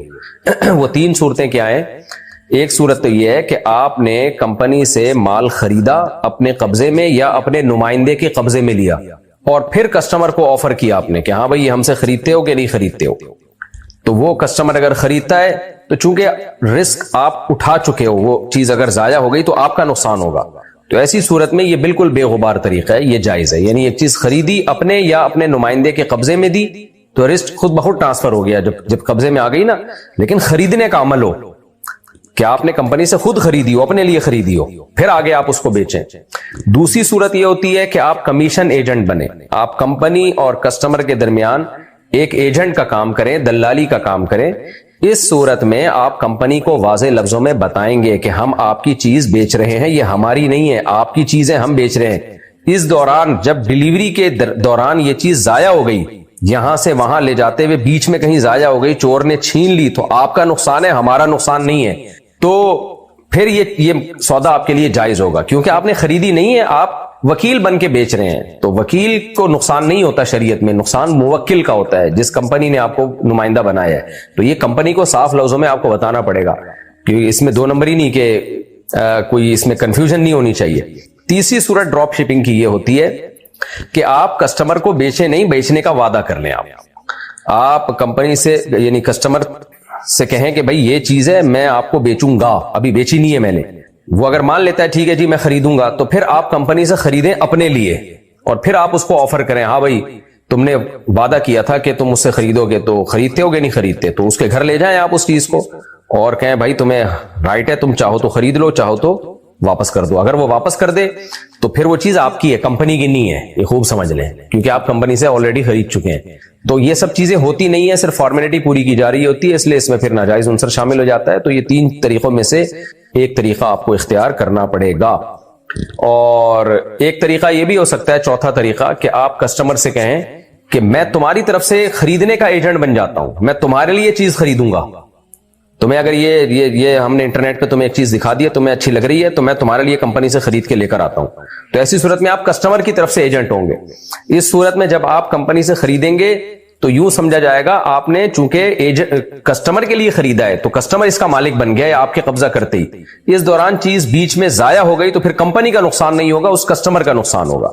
Speaker 2: وہ 3 صورتیں کیا ہیں؟ ایک صورت تو یہ ہے کہ آپ نے کمپنی سے مال خریدا، اپنے قبضے میں یا اپنے نمائندے کے قبضے میں لیا، اور پھر کسٹمر کو آفر کیا آپ نے کہ ہاں بھائی ہم سے خریدتے ہو کہ نہیں خریدتے ہو، تو وہ کسٹمر اگر خریدتا ہے تو چونکہ رسک آپ اٹھا چکے ہو، وہ چیز اگر ضائع ہو گئی تو آپ کا نقصان ہوگا، تو ایسی صورت میں یہ بالکل بے غبار طریقہ ہے، یہ جائز ہے۔ یعنی ایک چیز خریدی اپنے یا اپنے نمائندے کے قبضے میں دی تو رسک خود بخود ٹرانسفر ہو گیا جب قبضے میں آ گئی نا، لیکن خریدنے کا عمل ہو کہ آپ نے کمپنی سے خود خریدی ہو، اپنے لیے خریدی ہو، پھر آگے آپ اس کو بیچیں۔ دوسری صورت یہ ہوتی ہے کہ آپ کمیشن ایجنٹ بنے، آپ کمپنی اور کسٹمر کے درمیان ایک ایجنٹ کا کام کریں، دلالی کا کام کریں۔ اس صورت میں آپ کمپنی کو واضح لفظوں میں بتائیں گے کہ ہم آپ کی چیز بیچ رہے ہیں، یہ ہماری نہیں ہے، آپ کی چیزیں ہم بیچ رہے ہیں، اس دوران جب ڈیلیوری کے دوران یہ چیز ضائع ہو گئی، یہاں سے وہاں لے جاتے ہوئے بیچ میں کہیں ضائع ہو گئی، چور نے چھین لی، تو آپ کا نقصان ہے، ہمارا نقصان نہیں ہے، تو پھر یہ سودا آپ کے لیے جائز ہوگا، کیونکہ آپ نے خریدی نہیں ہے، آپ وکیل بن کے بیچ رہے ہیں، تو وکیل کو نقصان نہیں ہوتا شریعت میں، نقصان موکل کا ہوتا ہے، جس کمپنی نے آپ کو نمائندہ بنایا ہے۔ تو یہ کمپنی کو صاف لفظوں میں آپ کو بتانا پڑے گا، کیونکہ اس میں دو نمبری نہیں کہ کوئی اس میں کنفیوژن نہیں ہونی چاہیے۔ تیسری صورت ڈراپ شپنگ کی یہ ہوتی ہے کہ آپ کسٹمر کو بیچے نہیں، بیچنے کا وعدہ کر لیں۔ آپ کمپنی سے یعنی کسٹمر سے کہیں کہ بھائی یہ چیز ہے میں آپ کو بیچوں گا، ابھی بیچی نہیں ہے میں نے، وہ اگر مان لیتا ہے ٹھیک ہے جی میں خریدوں گا، تو پھر آپ کمپنی سے خریدیں اپنے لیے، اور پھر آپ اس کو آفر کریں، ہاں بھائی تم نے وعدہ کیا تھا کہ تم اس سے خریدو گے، تو خریدتے ہو گے نہیں خریدتے، تو اس کے گھر لے جائیں آپ اس چیز کو اور کہیں بھائی تمہیں رائٹ ہے، تم چاہو تو خرید لو، چاہو تو واپس کر دو۔ اگر وہ واپس کر دے تو پھر وہ چیز آپ کی ہے، کمپنی کی نہیں ہے، یہ خوب سمجھ لیں، کیونکہ آپ کمپنی سے آلریڈی خرید چکے ہیں۔ تو یہ سب چیزیں ہوتی نہیں ہیں، صرف فارمیلٹی پوری کی جا رہی ہوتی ہے، اس لیے اس میں پھر ناجائز عنصر شامل ہو جاتا ہے۔ تو یہ تین طریقوں میں سے ایک طریقہ آپ کو اختیار کرنا پڑے گا، اور ایک طریقہ یہ بھی ہو سکتا ہے، چوتھا طریقہ، کہ آپ کسٹمر سے کہیں کہ میں تمہاری طرف سے خریدنے کا ایجنٹ بن جاتا ہوں، میں تمہارے لیے چیز خریدوں گا، تمہیں اگر یہ ہم نے انٹرنیٹ پہ تمہیں ایک چیز دکھا دی ہے، تمہیں اچھی لگ رہی ہے، تو میں تمہارے لیے کمپنی سے خرید کے لے کر آتا ہوں۔ تو ایسی صورت میں آپ کسٹمر کی طرف سے ایجنٹ ہوں گے۔ اس صورت میں جب آپ کمپنی سے خریدیں گے تو یوں سمجھا جائے گا آپ نے چونکہ کسٹمر کے لیے خریدا ہے، تو کسٹمر اس کا مالک بن گیا ہے آپ کے قبضہ کرتے ہی۔ اس دوران چیز بیچ میں ضائع ہو گئی تو پھر کمپنی کا نقصان نہیں ہوگا، اس کسٹمر کا نقصان ہوگا۔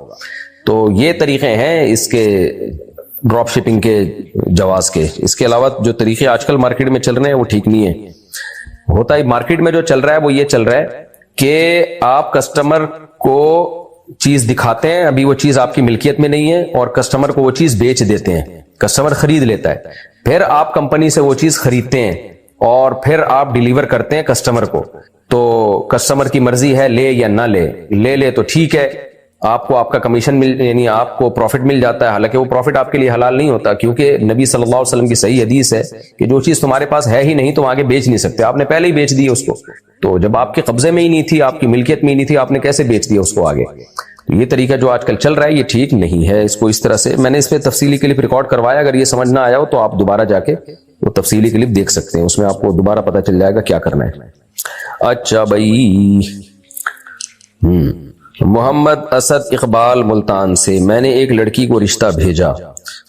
Speaker 2: تو یہ طریقے ہیں اس کے ڈراپ شپنگ کے جواز کے۔ اس کے علاوہ جو طریقے آج کل مارکیٹ میں چل رہے ہیں وہ ٹھیک نہیں ہے۔ ہوتا ہے مارکیٹ میں جو چل رہا ہے وہ یہ چل رہا ہے کہ آپ کسٹمر کو چیز دکھاتے ہیں، ابھی وہ چیز آپ کی ملکیت میں نہیں ہے، اور کسٹمر کو وہ چیز بیچ دیتے ہیں، کسٹمر خرید لیتا ہے، پھر آپ کمپنی سے وہ چیز خریدتے ہیں اور پھر آپ ڈیلیور کرتے ہیں کسٹمر کو۔ تو کسٹمر کی مرضی ہے لے یا نہ لے تو ٹھیک ہے، آپ کو آپ کا کمیشن یعنی آپ کو پروفٹ مل جاتا ہے، حالانکہ وہ پروفٹ آپ کے لیے حلال نہیں ہوتا، کیونکہ نبی صلی اللہ علیہ وسلم کی صحیح حدیث ہے کہ جو چیز تمہارے پاس ہے ہی نہیں تم آگے بیچ نہیں سکتے، آپ نے پہلے ہی بیچ دی اس کو، تو جب آپ کے قبضے میں ہی نہیں تھی، آپ کی ملکیت میں ہی نہیں تھی، آپ نے کیسے بیچ دیا اس کو آگے؟ تو یہ طریقہ جو آج کل چل رہا ہے یہ ٹھیک نہیں ہے۔ اس کو اس طرح سے میں نے اس پہ تفصیلی کلپ ریکارڈ کروایا، اگر یہ سمجھ نہ آیا ہو تو آپ دوبارہ جا کے وہ تفصیلی کلپ دیکھ سکتے ہیں، اس میں آپ کو دوبارہ پتہ چل جائے گا کیا کرنا ہے۔ اچھا بھائی، محمد اسد اقبال ملتان سے، میں نے ایک لڑکی کو رشتہ بھیجا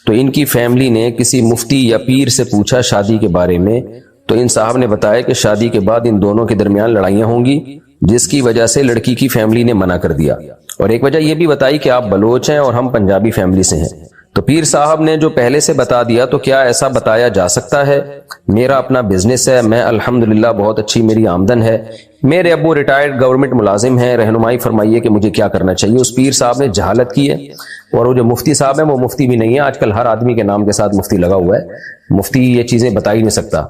Speaker 2: تو ان کی فیملی نے کسی مفتی یا پیر سے پوچھا شادی کے بارے میں، تو ان صاحب نے بتایا کہ شادی کے بعد ان دونوں کے درمیان لڑائیاں ہوں گی، جس کی وجہ سے لڑکی کی فیملی نے منع کر دیا، اور ایک وجہ یہ بھی بتائی کہ آپ بلوچ ہیں اور ہم پنجابی فیملی سے ہیں۔ تو پیر صاحب نے جو پہلے سے بتا دیا، تو کیا ایسا بتایا جا سکتا ہے؟ میرا اپنا بزنس ہے، میں الحمدللہ بہت اچھی میری آمدن ہے، میرے ابو ریٹائرڈ گورنمنٹ ملازم ہیں، رہنمائی فرمائیے کہ مجھے کیا کرنا چاہیے۔ اس پیر صاحب نے جہالت کی ہے، اور وہ جو مفتی صاحب ہیں وہ مفتی بھی نہیں ہے، آج کل ہر آدمی کے نام کے ساتھ مفتی لگا ہوا ہے، مفتی یہ چیزیں بتا ہی نہیں سکتا۔